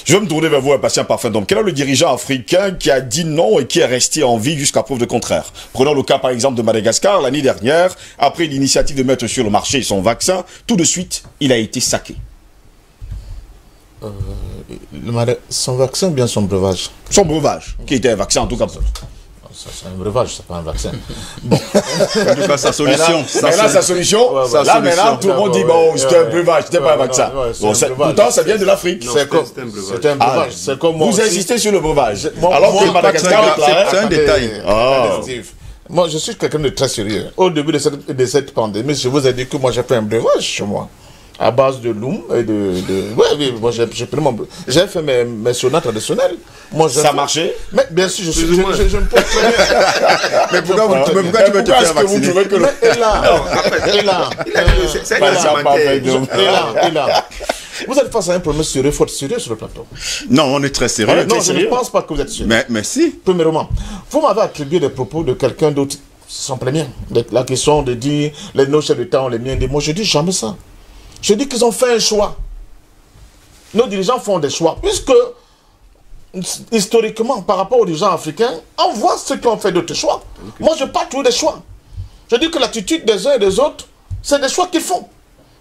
Je vais me tourner vers vous, un patient parfait d'homme. Quel est le dirigeant africain qui a dit non et qui est resté en vie jusqu'à preuve de contraire? Prenons le cas par exemple de Madagascar. L'année dernière, après l'initiative de mettre sur le marché son vaccin, tout de suite, il a été saqué. Son vaccin ou bien son breuvage? Son breuvage, qui était un vaccin en tout cas. C'est un breuvage, c'est pas un vaccin. Bon. En tout cas, sa solution. Maintenant, sa solution, là maintenant, tout le monde dit, bon, c'était un breuvage, c'était pas un vaccin. Pourtant, ça vient de l'Afrique. C'est un breuvage. Vous insistez sur le breuvage. Alors que Madagascar, c'est un détail. Moi, je suis quelqu'un de très sérieux. Au début de cette pandémie, je vous ai dit que moi, j'ai fait un breuvage chez moi. À base de loum et oui, moi j'ai fait mes sonates traditionnelles. Ça marchait? Mais bien sûr, je me pose très bien. Mais pourquoi tu veux te faire vacciner? Vous êtes face à un problème sérieux, il faut être sérieux sur le plateau. Non, on est très sérieux. Non, je ne pense pas que vous êtes sérieux. Mais si. Premièrement, vous m'avez attribué des propos de quelqu'un d'autre, sans premier. La question de dire, nos chefs d'État ont les miens, moi je dis jamais ça. Je dis qu'ils ont fait un choix. Nos dirigeants font des choix. Puisque, historiquement, par rapport aux dirigeants africains, on voit ceux qui ont fait d'autres choix. Okay. Moi, je parle toujours des choix. Je dis que l'attitude des uns et des autres, c'est des choix qu'ils font.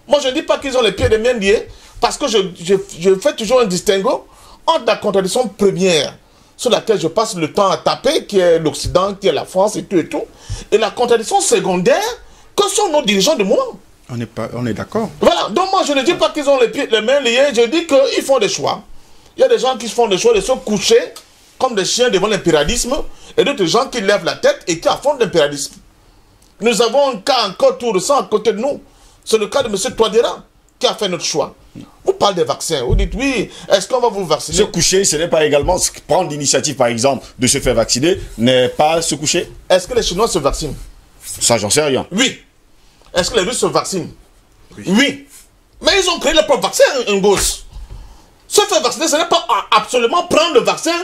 Moi, je ne dis pas qu'ils ont les pieds et les mains liés, parce que je fais toujours un distinguo entre la contradiction première, sur laquelle je passe le temps à taper, qui est l'Occident, qui est la France et tout, et la contradiction secondaire, que sont nos dirigeants de moment. On est d'accord. Voilà, donc moi je ne dis pas qu'ils ont les mains liées, je dis qu'ils font des choix. Il y a des gens qui font des choix de se coucher comme des chiens devant l'impérialisme, et d'autres gens qui lèvent la tête et qui affrontent l'impérialisme. Nous avons un cas encore tout récent à côté de nous. C'est le cas de M. Touadéra qui a fait notre choix. Vous parlez des vaccins, vous dites oui, est-ce qu'on va vous vacciner? Se coucher, ce n'est pas également prendre l'initiative, par exemple, de se faire vacciner, n'est pas se coucher. Est-ce que les Chinois se vaccinent? Ça, j'en sais rien. Oui. Est-ce que les Russes se vaccinent? Oui. Mais ils ont créé leur propre vaccin, un gosse. Se faire vacciner, ce n'est pas absolument prendre le vaccin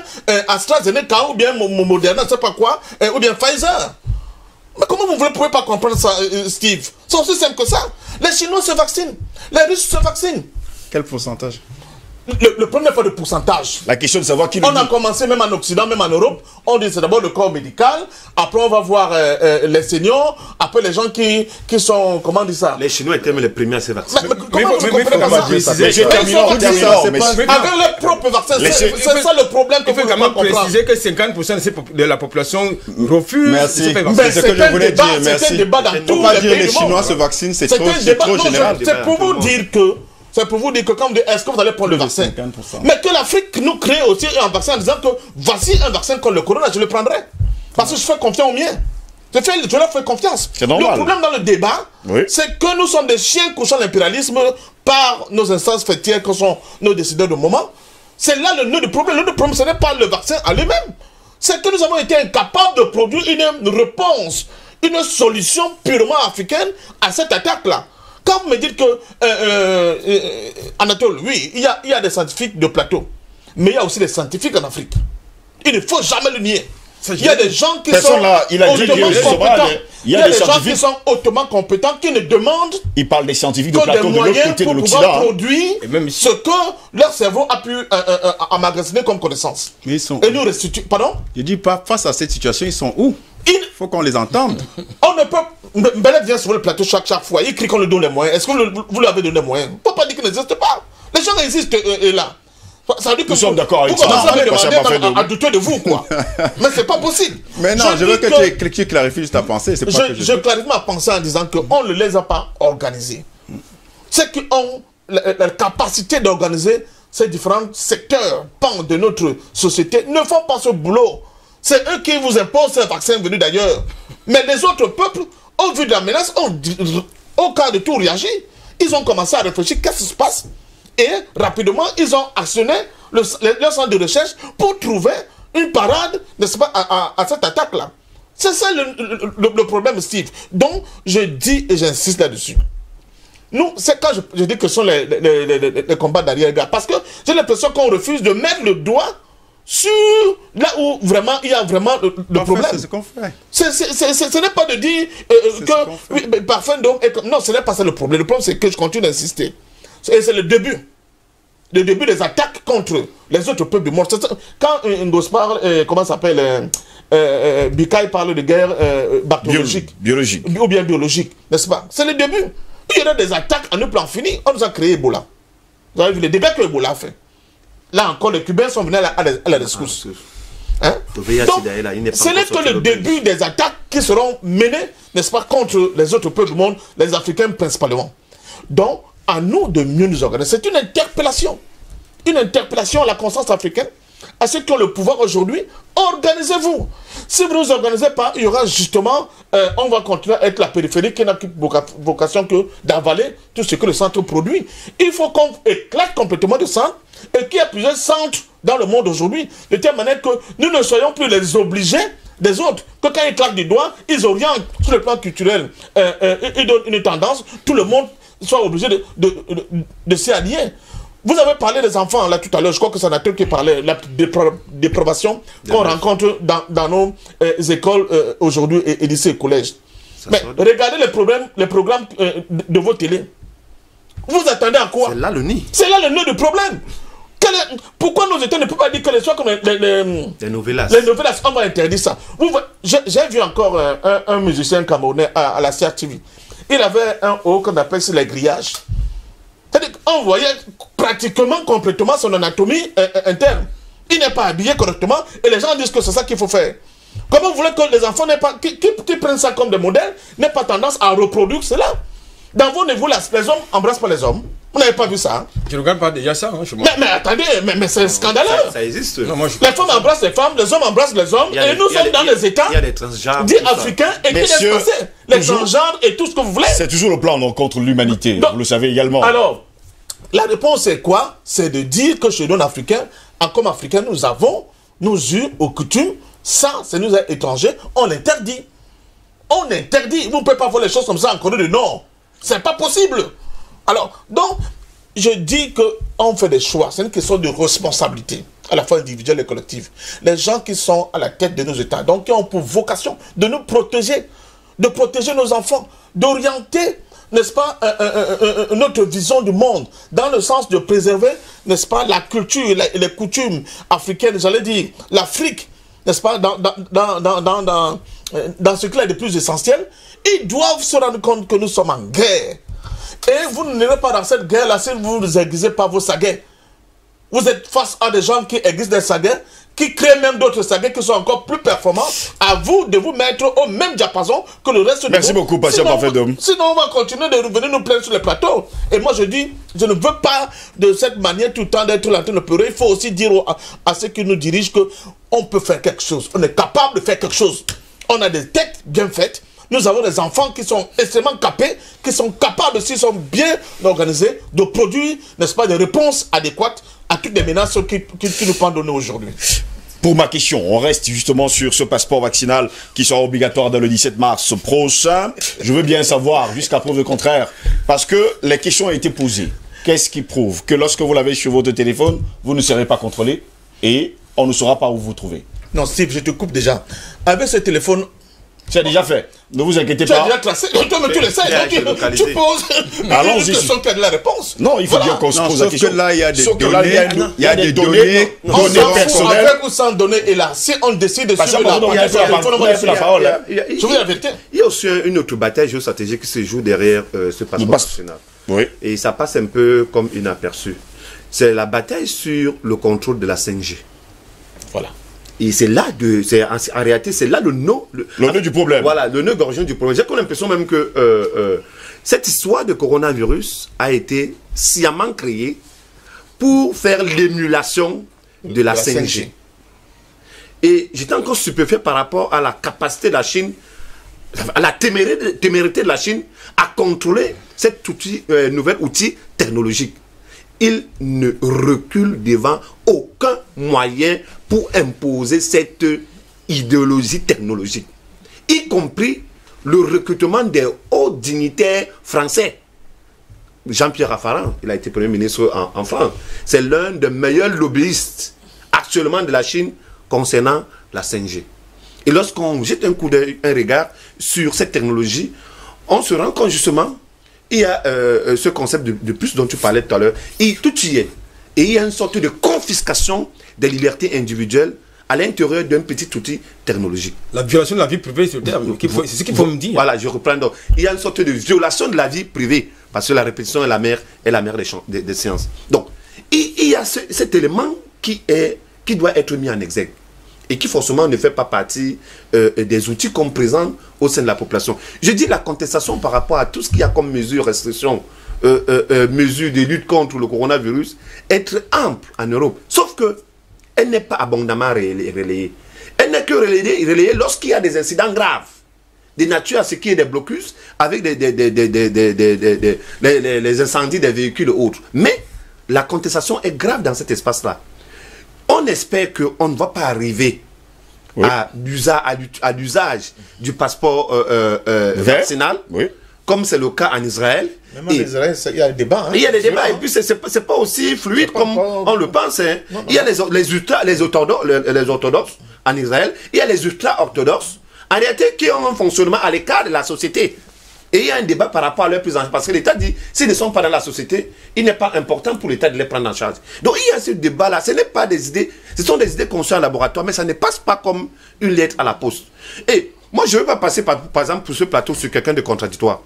AstraZeneca ou bien Moderna, je ne sais pas quoi, ou bien Pfizer. Mais comment vous ne pouvez pas comprendre ça, Steve? C'est aussi simple que ça. Les Chinois se vaccinent, les Russes se vaccinent. Quel pourcentage? Le problème n'est pas de pourcentage. La question de savoir qui le On a commencé même en Occident, même en Europe. On dit c'est d'abord le corps médical. Après on va voir les seniors. Après les gens qui sont, comment on dit ça? Les Chinois étaient les premiers à se vacciner. Comment vous comprenez ça? Avec leurs propres vaccins. C'est ça le problème que vous pouvez quand même préciser que 50% de la population refuse. Merci. C'est ce que je voulais dire. Merci. C'est un débat dans tous les pays. Les Chinois se vaccinent, c'est trop général. C'est pour vous dire que c'est pour vous dire que quand vous dites, est-ce que vous allez prendre le vaccin? 50%. Mais que l'Afrique nous crée aussi un vaccin en disant que voici un vaccin contre le corona, je le prendrai. Parce que je fais confiance au mien. Je leur fais confiance. C'est normal. Le problème dans le débat, c'est que nous sommes des chiens couchant l'impérialisme par nos instances fêtières que sont nos décideurs de moment. C'est là le nœud du problème. Le nœud du problème, ce n'est pas le vaccin en lui-même. C'est que nous avons été incapables de produire une réponse, une solution purement africaine à cette attaque-là. Quand vous me dites que, Anatole, oui, il y a des scientifiques de plateau, mais il y a aussi des scientifiques en Afrique. Il ne faut jamais le nier. Il y a des gens qui sont hautement compétents. Il y a des gens qui sont hautement compétents, qui ne demandent il parle des scientifiques de plateau de l'autre côté de l'Occident pour produire ce que leur cerveau a pu emmagasiner comme connaissance. Mais ils sont et nous restituer. Pardon? Je dis pas, face à cette situation, ils sont où? Il faut qu'on les entende. On ne peut. Mbele vient sur le plateau chaque fois. Il crie qu'on lui donne les moyens. Est-ce que vous lui avez donné les moyens? On ne peut pas dire qu'il n'existe pas. Les gens existent là. Ça veut dire que nous sommes d'accord avec ça. Vous à douter de vous, quoi. Mais c'est pas possible. Mais non, je veux que tu clarifies juste ta pensée. Je clarifie ma pensée en disant qu'on ne les a pas organisés. C'est qu'ils ont la capacité d'organiser ces différents secteurs, pans de notre société, ne font pas ce boulot. C'est eux qui vous imposent ces vaccins venus d'ailleurs. Mais les autres peuples, au vu de la menace, ont au cas de tout réagi. Ils ont commencé à réfléchir qu'est-ce qui se passe. Et rapidement, ils ont actionné leur centre de recherche pour trouver une parade, n'est-ce pas, à cette attaque-là. C'est ça le problème, Steve. Donc, je dis et j'insiste là-dessus. Nous, c'est quand je dis que ce sont les combats d'arrière-garde. Parce que j'ai l'impression qu'on refuse de mettre le doigt sur là où vraiment il y a vraiment le problème. C'est ce qu'on fait. Ce n'est pas de dire que oui, parfum donc non, ce n'est pas ça le problème. Le problème c'est que je continue d'insister. C'est le début des attaques contre les autres peuples du monde. Quand Ngos parle, comment ça s'appelle, Bikaï parle de guerre bactériologique ou bien biologique, n'est-ce pas? C'est le début. Il y aura des attaques à ne plus en finir. On nous a créé Ebola. Vous avez vu les dégâts que Ebola a fait. Là encore, les Cubains sont venus à la rescousse. Hein? Donc, ce n'est que le début des attaques qui seront menées, n'est-ce pas, contre les autres peuples du monde, les Africains principalement. Donc, à nous de mieux nous organiser. C'est une interpellation. Une interpellation à la conscience africaine, à ceux qui ont le pouvoir aujourd'hui. Organisez-vous. Si vous ne vous organisez pas, il y aura justement, on va continuer à être la périphérie qui n'a qu'une vocation que d'avaler tout ce que le centre produit. Il faut qu'on éclate complètement de centre et qu'il y ait plusieurs centres dans le monde aujourd'hui, de telle manière que nous ne soyons plus les obligés des autres, que quand ils claquent du doigt, ils orientent sur le plan culturel, ils donnent une tendance, tout le monde soit obligé de s'y allier. Vous avez parlé des enfants là tout à l'heure, je crois que c'est Nathalie qui parlait, la dépravation qu'on rencontre dans nos écoles aujourd'hui et lycées et collèges. Mais regardez les programmes de vos télés. Vous attendez à quoi? C'est là le nid. C'est là le nœud du problème. Pourquoi nos États ne peuvent pas dire que les soins comme les novellas, on va interdire ça? J'ai vu encore un musicien camerounais à la CRTV. Il avait un haut qu'on appelle sur les grillages. C'est-à-dire qu'on voyait pratiquement complètement son anatomie interne. Il n'est pas habillé correctement et les gens disent que c'est ça qu'il faut faire. Comment vous voulez que les enfants qui prennent ça comme des modèles n'aient pas tendance à reproduire cela? Dans vos niveaux, là, les hommes embrassent pas les hommes. Vous n'avez pas vu ça, hein? Je ne regarde pas déjà ça, hein, chez moi. Mais attendez, mais c'est scandaleux. Ça existe. Non, moi, les femmes embrassent les femmes, les hommes embrassent les hommes, et nous sommes dans les États dits africains et qui laissent passer les transgenres et tout ce que vous voulez. C'est toujours le plan donc, contre l'humanité, vous le savez également. Alors, la réponse c'est quoi? C'est de dire que chez nous, Africains, comme Africains, nous avons nos us aux coutumes, ça, c'est nous étrangers, on l'interdit. On interdit. Vous ne pouvez pas voir les choses comme ça en Corée du Nord. C'est pas possible. Alors, donc, je dis qu'on fait des choix. C'est une question de responsabilité, à la fois individuelle et collective. Les gens qui sont à la tête de nos États, donc qui ont pour vocation de nous protéger, de protéger nos enfants, d'orienter, n'est-ce pas, notre vision du monde, dans le sens de préserver, n'est-ce pas, la culture et les coutumes africaines, j'allais dire, l'Afrique, n'est-ce pas, dans ce qui est le plus essentiel. Ils doivent se rendre compte que nous sommes en guerre. Et vous n'irez pas dans cette guerre-là si vous ne aiguisez pas vos saguets. Vous êtes face à des gens qui aiguisent des saguets, qui créent même d'autres saguets qui sont encore plus performants. À vous de vous mettre au même diapason que le reste du monde. Merci beaucoup, patient parfait d'homme. Sinon, on va continuer de revenir nous plaindre sur les plateaux. Et moi, je dis, je ne veux pas de cette manière tout le temps d'être en train de pleurer. Il faut aussi dire à ceux qui nous dirigent qu'on peut faire quelque chose. On est capable de faire quelque chose. On a des têtes bien faites. Nous avons des enfants qui sont extrêmement capés, qui sont capables, s'ils sont bien organisés, de produire, n'est-ce pas, des réponses adéquates à toutes les menaces qui nous pendent donner aujourd'hui. Pour ma question, on reste justement sur ce passeport vaccinal qui sera obligatoire dans le 17 mars prochain. Je veux bien savoir, jusqu'à preuve du contraire, parce que les questions ont été posées. Qu'est-ce qui prouve que lorsque vous l'avez sur votre téléphone, vous ne serez pas contrôlé et on ne saura pas où vous trouvez? Non, Steve, je te coupe déjà. Avec ce téléphone... C'est déjà fait. Ne vous inquiétez pas. Tu as déjà tracé. Toi, mais tu le sais. Tu poses. Allons-y. Tu as de la réponse. Non, il faut bien qu'on se pose la question. Sauf que là, il y a des données. Il y a des données personnelles. Avec ou sans données. Et là, si on décide de suivre la parole, je vous dis la vérité. Il y a aussi une autre bataille géostratégique qui se joue derrière ce passeport national. Oui. Et ça passe un peu comme inaperçu. C'est la bataille sur le contrôle de la 5G. Voilà. Et c'est là, en réalité, c'est là le nœud du problème. Voilà, le nœud gorgien du problème. J'ai l'impression même que cette histoire de coronavirus a été sciemment créée pour faire l'émulation de la 5G. Et j'étais encore stupéfait par rapport à la capacité de la Chine, à la témérité de la Chine à contrôler cet outil, nouvel outil technologique. Il ne recule devant aucun moyen pour imposer cette idéologie technologique, y compris le recrutement des hauts dignitaires français. Jean-Pierre Raffarin, il a été Premier ministre en France. C'est l'un des meilleurs lobbyistes actuellement de la Chine concernant la 5G. Et lorsqu'on jette un coup d'œil, un regard sur cette technologie, on se rend compte justement, il y a ce concept de plus dont tu parlais tout à l'heure, tout y est. Et il y a une sorte de confiscation des libertés individuelles à l'intérieur d'un petit outil technologique. La violation de la vie privée, c'est ce qu'il faut me dire. Voilà, je reprends donc. Il y a une sorte de violation de la vie privée, parce que la répétition est la mère des sciences. Donc, il y a cet élément qui doit être mis en exergue et qui forcément ne fait pas partie des outils qu'on présente au sein de la population. Je dis la contestation par rapport à tout ce qu'il y a comme mesures, restrictions, mesures de lutte contre le coronavirus, être ample en Europe. Sauf que elle n'est pas abondamment relayée. Elle n'est que relayée lorsqu'il y a des incidents graves, de nature à ce qu'il y ait des blocus avec les incendies des véhicules et autres. Mais la contestation est grave dans cet espace-là. On espère qu'on ne va pas arriver à l'usage du passeport vaccinal, comme c'est le cas en Israël. Même en Israël, il y a des débats. Il y a des débats, et puis c'est pas aussi fluide comme on le pense. Hein. Il y a les orthodoxes en Israël, il y a les ultra-orthodoxes, en réalité, qui ont un fonctionnement à l'écart de la société. Et il y a un débat par rapport à leur prise en charge. Parce que l'État dit, s'ils ne sont pas dans la société, il n'est pas important pour l'État de les prendre en charge. Donc il y a ce débat-là. Ce n'est pas des idées, ce sont des idées conçues en laboratoire, mais ça ne passe pas comme une lettre à la poste. Et moi, je ne veux pas passer, par exemple, pour ce plateau sur quelqu'un de contradictoire.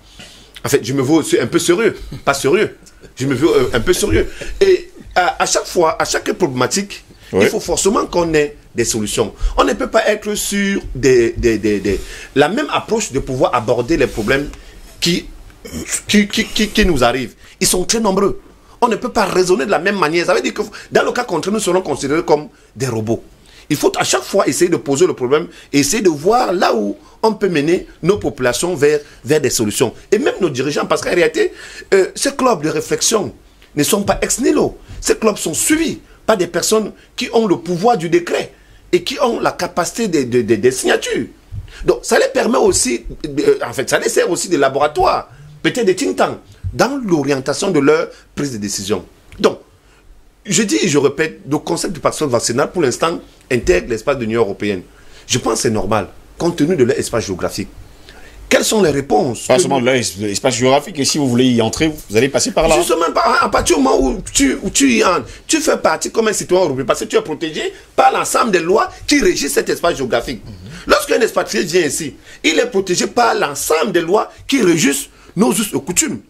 En fait, je me veux un peu sérieux. Pas sérieux. Je me veux un peu sérieux. Et à chaque fois, à chaque problématique, il faut forcément qu'on ait des solutions. On ne peut pas être sur la même approche de pouvoir aborder les problèmes qui nous arrivent. Ils sont très nombreux. On ne peut pas raisonner de la même manière. Ça veut dire que dans le cas contraire, nous serons considérés comme des robots. Il faut à chaque fois essayer de poser le problème et essayer de voir là où on peut mener nos populations vers des solutions. Et même nos dirigeants, parce qu'en réalité, ces clubs de réflexion ne sont pas ex nihilo. Ces clubs sont suivis par des personnes qui ont le pouvoir du décret et qui ont la capacité des signatures. Donc ça les permet aussi, en fait, ça les sert aussi de laboratoire, peut-être des think tanks, dans l'orientation de leur prise de décision. Donc, je dis et je répète, le concept du passeport vaccinal, pour l'instant, intègre l'espace de l'Union européenne. Je pense que c'est normal, compte tenu de leur espace géographique. Quelles sont les réponses? Pas seulement de l'espace géographique, et si vous voulez y entrer, vous allez passer par là. Justement, à partir du moment où tu y entres, tu fais partie comme un citoyen européen, parce que tu es protégé par l'ensemble des lois qui régissent cet espace géographique. Lorsqu'un expatrié vient ici, il est protégé par l'ensemble des lois qui régissent nos us et coutumes.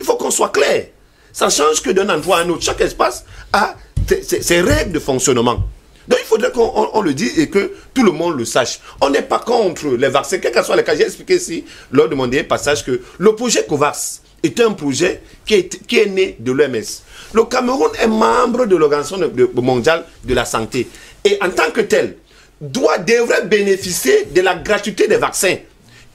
Il faut qu'on soit clair. Ça change que d'un endroit à un autre. Chaque espace a ses règles de fonctionnement. Donc il faudrait qu'on le dise et que tout le monde le sache. On n'est pas contre les vaccins, quel que soit le cas. J'ai expliqué ici, lors de mon dernier passage, que le projet COVAX est un projet qui est né de l'OMS. Le Cameroun est membre de l'Organisation mondiale de la santé. Et en tant que tel, devrait bénéficier de la gratuité des vaccins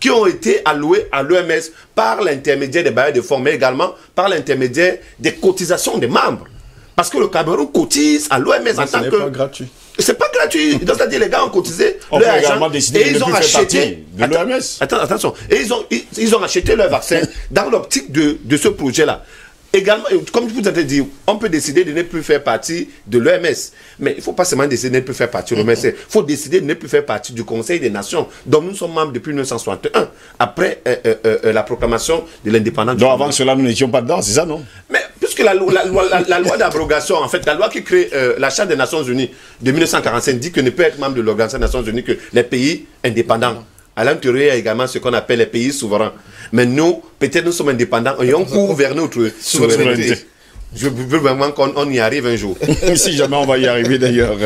qui ont été alloués à l'OMS par l'intermédiaire des bailleurs de fonds, mais également par l'intermédiaire des cotisations des membres. Parce que le Cameroun cotise à l'OMS en tant que... C'est pas gratuit. C'est pas gratuit. C'est-à-dire les gars ont cotisé on leur peut argent également décider et de ils ont ne plus faire acheté... partie de l'OMS. Attention. Et ils ont acheté leur vaccin dans l'optique de ce projet-là. Également, comme je vous ai dit, on peut décider de ne plus faire partie de l'OMS. Mais il ne faut pas seulement décider de ne plus faire partie de l'OMS. Il faut décider de ne plus faire partie du Conseil des Nations, dont nous sommes membres depuis 1961, après la proclamation de l'indépendance. Donc avant cela, nous n'étions pas dedans, c'est ça, non? Mais puisque la loi d'abrogation, en fait, la loi qui crée la Charte des Nations Unies de 1945 dit que ne peut être membre de l'Organisation des Nations Unies que les pays indépendants. À l'intérieur, il y a également ce qu'on appelle les pays souverains. Mais nous, peut-être nous sommes indépendants et on court vers notre souveraineté. Je veux vraiment qu'on y arrive un jour. Si jamais on va y arriver d'ailleurs.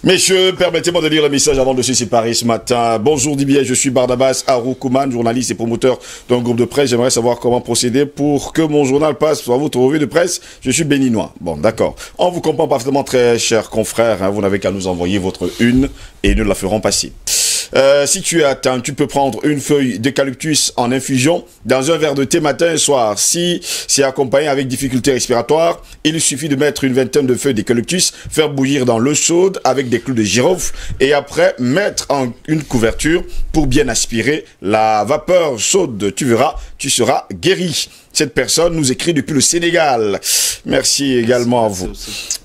Messieurs, permettez-moi de lire le message avant de se séparer ce matin. Bonjour Dibier, je suis Bardabas Aroukouman, journaliste et promoteur d'un groupe de presse. J'aimerais savoir comment procéder pour que mon journal passe sur votre revue de presse. Je suis béninois. Bon, d'accord. On vous comprend parfaitement, très cher confrère. Hein. Vous n'avez qu'à nous envoyer votre une et nous la ferons passer. Si tu es atteint, tu peux prendre une feuille d'eucalyptus en infusion dans un verre de thé matin et soir. Si c'est accompagné avec difficulté respiratoire, il suffit de mettre une vingtaine de feuilles d'eucalyptus, faire bouillir dans l'eau chaude avec des clous de girofle et après mettre en une couverture pour bien aspirer la vapeur chaude. Tu verras, tu seras guéri. Cette personne nous écrit depuis le Sénégal. Merci également à vous.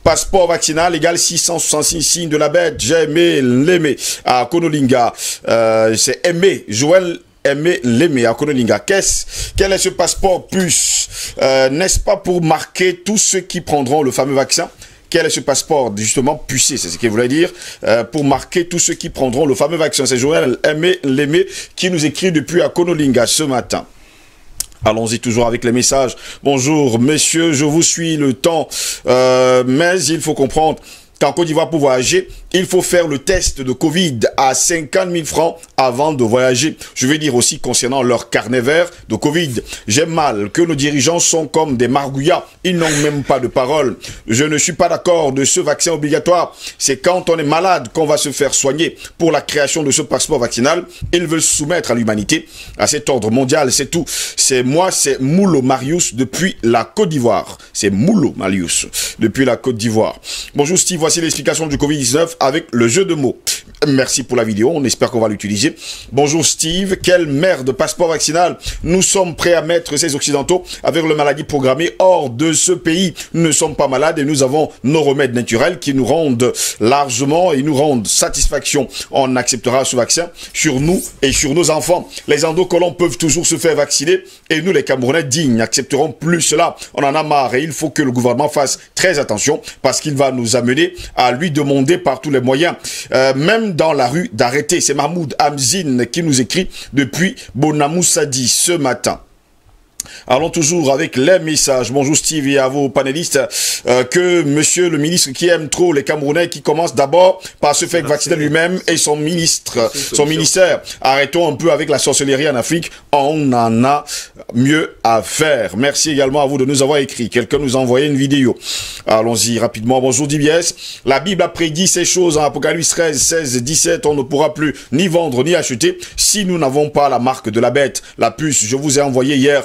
Passeport vaccinal égale 666 signes de la bête. J'ai aimé l'aimer à Konolinga. C'est aimé. Joël aimé l'aimer à Konolinga. Quel est ce passeport puce? N'est-ce pas pour marquer tous ceux qui prendront le fameux vaccin? Quel est ce passeport justement pucé? C'est ce qu'il voulait dire. Pour marquer tous ceux qui prendront le fameux vaccin. C'est Joël aimé l'aimer qui nous écrit depuis à Konolinga ce matin. Allons-y toujours avec les messages. Bonjour, messieurs, je vous suis le temps. Mais il faut comprendre qu'en Côte d'Ivoire, pour voyager, il faut faire le test de Covid à 50 000 francs avant de voyager. Je vais dire aussi concernant leur carnet vert de Covid. J'aime mal que nos dirigeants sont comme des margouillas. Ils n'ont même pas de parole. Je ne suis pas d'accord de ce vaccin obligatoire. C'est quand on est malade qu'on va se faire soigner. Pour la création de ce passeport vaccinal, ils veulent soumettre à l'humanité à cet ordre mondial. C'est tout. C'est Moulo Marius depuis la Côte d'Ivoire. C'est Moulo Marius depuis la Côte d'Ivoire. Bonjour Steve, voici l'explication du Covid-19 avec le jeu de mots. Merci pour la vidéo, on espère qu'on va l'utiliser. Bonjour Steve, quelle merde de passeport vaccinal. Nous sommes prêts à mettre ces Occidentaux avec la maladie programmée hors de ce pays. Nous ne sommes pas malades et nous avons nos remèdes naturels qui nous rendent largement et nous rendent satisfaction. On acceptera ce vaccin sur nous et sur nos enfants. Les endocollants peuvent toujours se faire vacciner et nous les Camerounais dignes n'accepterons plus cela. On en a marre et il faut que le gouvernement fasse très attention parce qu'il va nous amener à lui demander par tous les moyens, même dans la rue, d'arrêter. C'est Mahmoud Hamzine qui nous écrit depuis Bonamoussadi ce matin. Allons toujours avec les messages. Bonjour Steve et à vos panélistes. Que monsieur le ministre qui aime trop les Camerounais, qui commence d'abord par se faire vacciner lui-même et son ministre, son ministère. Arrêtons un peu avec la sorcellerie en Afrique. On en a mieux à faire. Merci également à vous de nous avoir écrit. Quelqu'un nous a envoyé une vidéo. Allons-y rapidement. Bonjour DBS. La Bible a prédit ces choses en Apocalypse 13, 16, 17. On ne pourra plus ni vendre ni acheter si nous n'avons pas la marque de la bête. La puce, je vous ai envoyé hier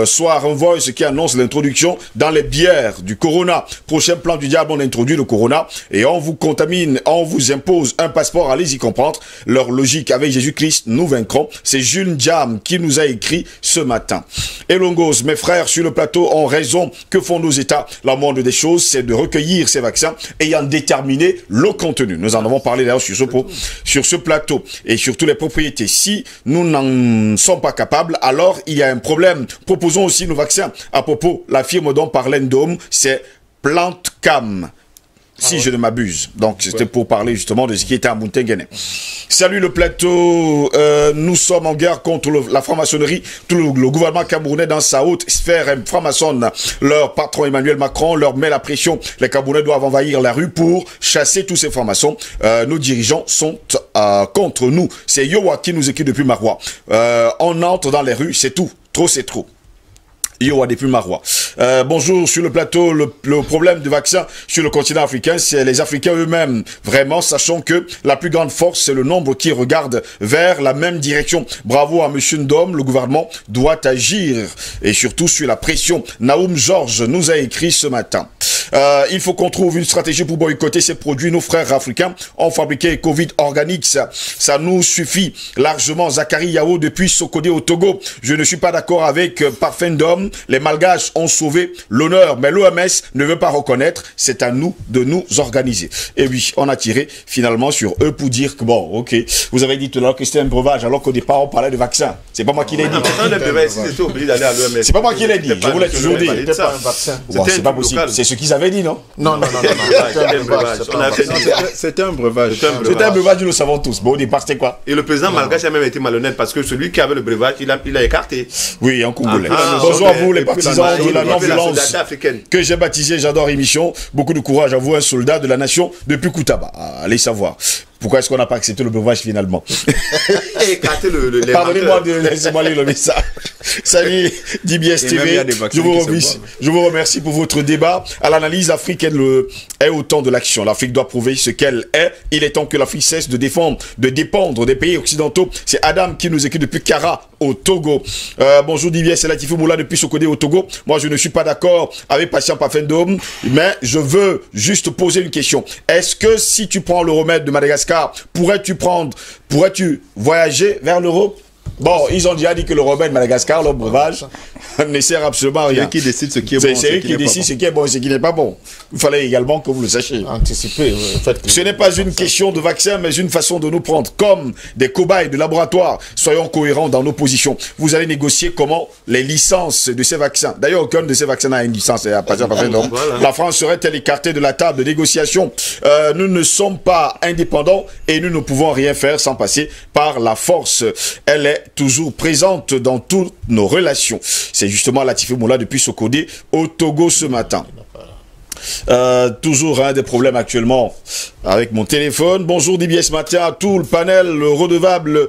soir un voice qui annonce l'introduction dans les bières du Corona. Prochain plan du diable, on introduit le Corona et on vous contamine, on vous impose un passeport, allez-y comprendre. Leur logique avec Jésus-Christ, nous vaincrons. C'est Jules Jam qui nous a écrit ce matin. Et Longos, mes frères sur le plateau ont raison. Que font nos États? La moindre des choses, c'est de recueillir ces vaccins et en déterminer le contenu. Nous en avons parlé d'ailleurs sur ce plateau et sur toutes les propriétés. Si nous n'en sommes pas capables, alors il y a un problème. Proposons aussi nos vaccins. À propos, la firme dont parlait Ndom, c'est PlantCam. Si je ne m'abuse. Donc, c'était pour parler justement de ce qui était à Montenegane. Salut le plateau. Nous sommes en guerre contre la franc-maçonnerie. Tout le gouvernement camerounais dans sa haute sphère franc-maçonne. Leur patron Emmanuel Macron leur met la pression. Les Camerounais doivent envahir la rue pour chasser tous ces francs-maçons. Nos dirigeants sont contre nous. C'est Yowa qui nous écrit depuis Marois. On entre dans les rues, c'est tout. Trop, c'est trop. Yowa depuis Marois. Bonjour sur le plateau. Le problème du vaccin sur le continent africain, c'est les Africains eux-mêmes. Vraiment, sachant que la plus grande force, c'est le nombre qui regarde vers la même direction. Bravo à monsieur Ndom, le gouvernement doit agir. Et surtout sur la pression. Naoum Georges nous a écrit ce matin. Il faut qu'on trouve une stratégie pour boycotter ces produits. Nos frères africains ont fabriqué Covid organique. Ça nous suffit largement. Zachary Yao depuis Sokodé au Togo. Je ne suis pas d'accord avec Parfum d'Homme. Les Malgaches ont sauvé l'honneur, mais l'OMS ne veut pas reconnaître. C'est à nous de nous organiser. Et oui, on a tiré finalement sur eux pour dire que bon, ok, vous avez dit tout à l'heure que c'était un breuvage, alors qu'au départ on parlait de vaccin. C'est pas moi qui l'ai dit. C'est pas moi qui l'ai dit. Je vous l'ai toujours dit. C'est pas possible. C'est ce qu'ils avaient dit, non? Non. C'était un breuvage. C'était un breuvage, nous le savons tous. Bon, au départ, c'était quoi? Et le président malgache a même été malhonnête parce que celui qui avait le breuvage, il a écarté. Oui, en Congolais. Bonjour à vous, les partisans de la non-violence que j'ai baptisé, j'adore émission. Beaucoup de courage à vous, un soldat de la nation depuis Koutaba. Allez savoir. Pourquoi est-ce qu'on n'a pas accepté le breuvage finalement? Pardonnez-moi de laisser-moi lire le message. Salut, DBS TV. Je vous remercie pour votre débat. À l'analyse, l'Afrique est au temps de l'action. L'Afrique doit prouver ce qu'elle est. Il est temps que l'Afrique cesse de dépendre des pays occidentaux. C'est Adam qui nous écrit depuis Kara au Togo. Bonjour DBS, c'est Latifou Moula depuis Sokodé au Togo. Moi, je ne suis pas d'accord avec Patient Pafendom, mais je veux juste poser une question. Est-ce que si tu prends le remède de Madagascar, pourrais-tu voyager vers l'Europe? Bon, ils ont déjà dit que le remède de Madagascar, le breuvage, ne sert absolument à rien. C'est eux qui décident ce qui est bon. C'est eux qui décident ce qui est bon et ce qui n'est pas bon. Il fallait également que vous le sachiez. Anticiper. Ce n'est pas une question de vaccin, mais une façon de nous prendre comme des cobayes de laboratoire. Soyons cohérents dans nos positions. Vous allez négocier comment les licences de ces vaccins. D'ailleurs, aucun de ces vaccins n'a une licence. La France serait-elle écartée de la table de négociation? Nous ne sommes pas indépendants et nous ne pouvons rien faire sans passer par la force. Elle est toujours présente dans toutes nos relations. C'est justement Latifé Moula depuis Sokodé au Togo ce matin. Toujours un des problèmes actuellement avec mon téléphone. Bonjour DBS matin à tout le panel, le redevable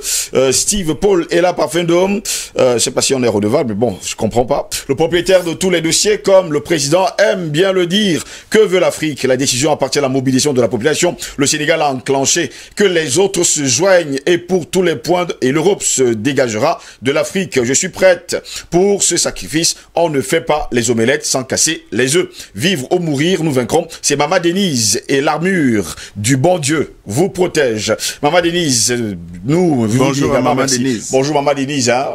Steve Paul est là par fin d'homme. Je sais pas si on est redevable, mais bon, je comprends pas. Le propriétaire de tous les dossiers, comme le président aime bien le dire. Que veut l'Afrique? La décision appartient à la mobilisation de la population. Le Sénégal a enclenché, que les autres se joignent et pour tous les points, et l'Europe se dégagera de l'Afrique. Je suis prête pour ce sacrifice. On ne fait pas les omelettes sans casser les œufs. Vivre ou mourir mourir, nous vaincrons. C'est Maman Denise et l'armure du bon Dieu vous protège. Maman Denise, nous... Bonjour Maman Denise. Bonjour Maman Denise. Hein.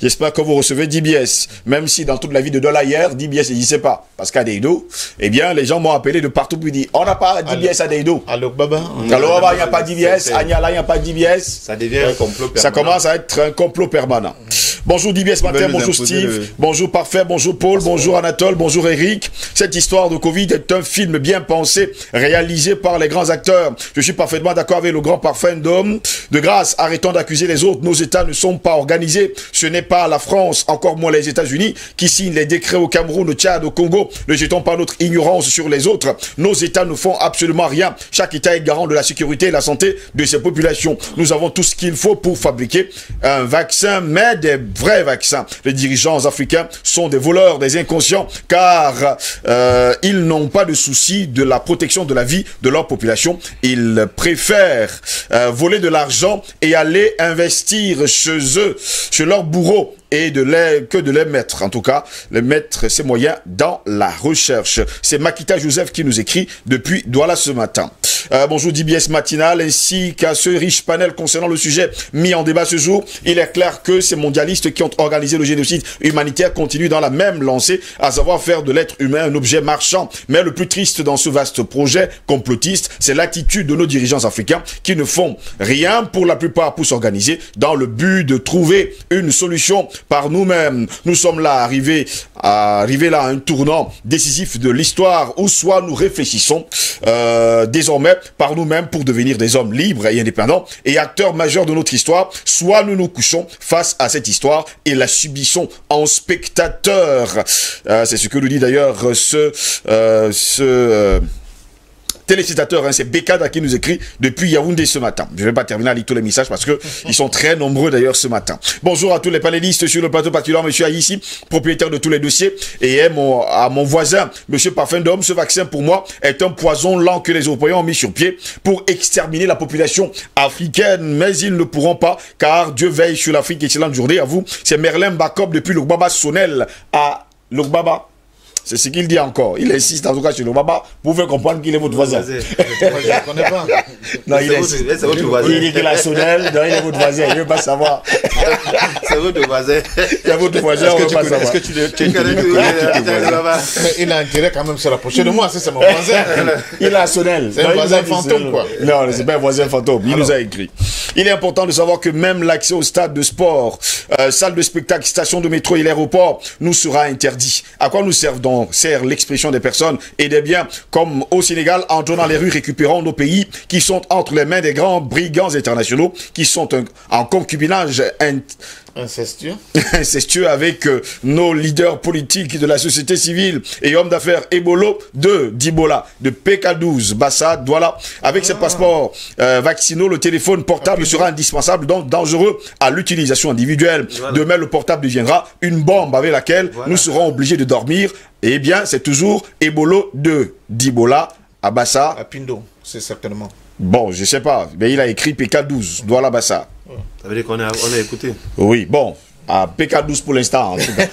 J'espère que vous recevez DBS. Même si dans toute la vie de Dola hier, DBS n'existait pas. Parce qu'à Deido, eh bien, les gens m'ont appelé de partout pour dire, on n'a pas DBS à Deido. Allô Baba. Alors il n'y a pas DBS. À Niala, il n'y a pas DBS. Ça devient un complot permanent. Ça commence à être un complot permanent. Bonjour DBS Matin, bonjour Steve, bonjour Parfait, bonjour Paul, bonjour Anatole, bonjour Eric. Cette histoire de Covid est un film bien pensé, réalisé par les grands acteurs. Je suis parfaitement d'accord avec le grand Parfait d'homme. De grâce, arrêtons d'accuser les autres. Nos États ne sont pas organisés. Ce n'est pas la France, encore moins les États-Unis, qui signent les décrets au Cameroun, au Tchad, au Congo. Ne jetons pas notre ignorance sur les autres. Nos États ne font absolument rien. Chaque État est garant de la sécurité et la santé de ses populations. Nous avons tout ce qu'il faut pour fabriquer un vaccin, mais des vrais vaccins. Les dirigeants africains sont des voleurs, des inconscients, car ils n'ont pas de souci de la protection de la vie de leur population. Ils préfèrent voler de l'argent et aller investir chez eux, chez leurs bourreaux, et que de les mettre, en tout cas, les mettre ses moyens dans la recherche. C'est Makita Joseph qui nous écrit depuis Douala ce matin. Bonjour DBS Matinal, ainsi qu'à ce riche panel concernant le sujet mis en débat ce jour. Il est clair que ces mondialistes qui ont organisé le génocide humanitaire continuent dans la même lancée, à savoir faire de l'être humain un objet marchand. Mais le plus triste dans ce vaste projet complotiste, c'est l'attitude de nos dirigeants africains qui ne font rien pour la plupart pour s'organiser dans le but de trouver une solution par nous-mêmes. Nous sommes là arrivés là à un tournant décisif de l'histoire où soit nous réfléchissons désormais par nous-mêmes pour devenir des hommes libres et indépendants et acteurs majeurs de notre histoire, soit nous nous couchons face à cette histoire et la subissons en spectateurs. C'est ce que nous dit d'ailleurs ce téléspectateur, hein, c'est Bekada qui nous écrit depuis Yaoundé ce matin. Je ne vais pas terminer à lire tous les messages parce que ils sont très nombreux d'ailleurs ce matin. Bonjour à tous les panélistes sur le plateau particulier, monsieur Aïssi, propriétaire de tous les dossiers, et à mon voisin, monsieur Parfait d'Homme. Ce vaccin pour moi est un poison lent que les Européens ont mis sur pied pour exterminer la population africaine, mais ils ne pourront pas car Dieu veille sur l'Afrique. Excellente journée à vous. C'est Merlin Bacob depuis Logbaba Sonel à Logbaba. C'est ce qu'il dit encore. Il insiste en tout cas sur le Baba. Vous pouvez comprendre qu'il est votre voisin. Je ne connais pas. Non, il dit qu'il a Sonel. Non, il est votre voisin. Il ne veut pas savoir. C'est votre voisin. C'est votre voisin. Est-ce que tu Il a intérêt quand même de se rapprocher de moi. C'est mon voisin. Il a Sonel. C'est un voisin fantôme, quoi. Non, c'est pas un voisin fantôme. Il nous a écrit. Il est important de savoir que même l'accès au stade de sport, salle de spectacle, station de métro et l'aéroport nous sera interdit. À quoi nous sert l'expression des personnes et des biens, comme au Sénégal, entrons dans les rues, récupérons nos pays qui sont entre les mains des grands brigands internationaux, qui sont en concubinage incestueux avec nos leaders politiques de la société civile et hommes d'affaires Ebolo d'Ibola, de PK12, Bassa, Douala. Avec ces passeports vaccinaux, le téléphone portable sera indispensable, donc dangereux à l'utilisation individuelle. Voilà. Demain, le portable deviendra une bombe avec laquelle nous serons obligés de dormir. Eh bien, c'est toujours Ebolo d'Ibola à Bassa. À Pindo, c'est certainement. Bon, je sais pas, mais il a écrit PK12, Douala Bassa. Ça veut dire qu'on a écouté. Oui, bon, à PK12 pour l'instant, en tout cas.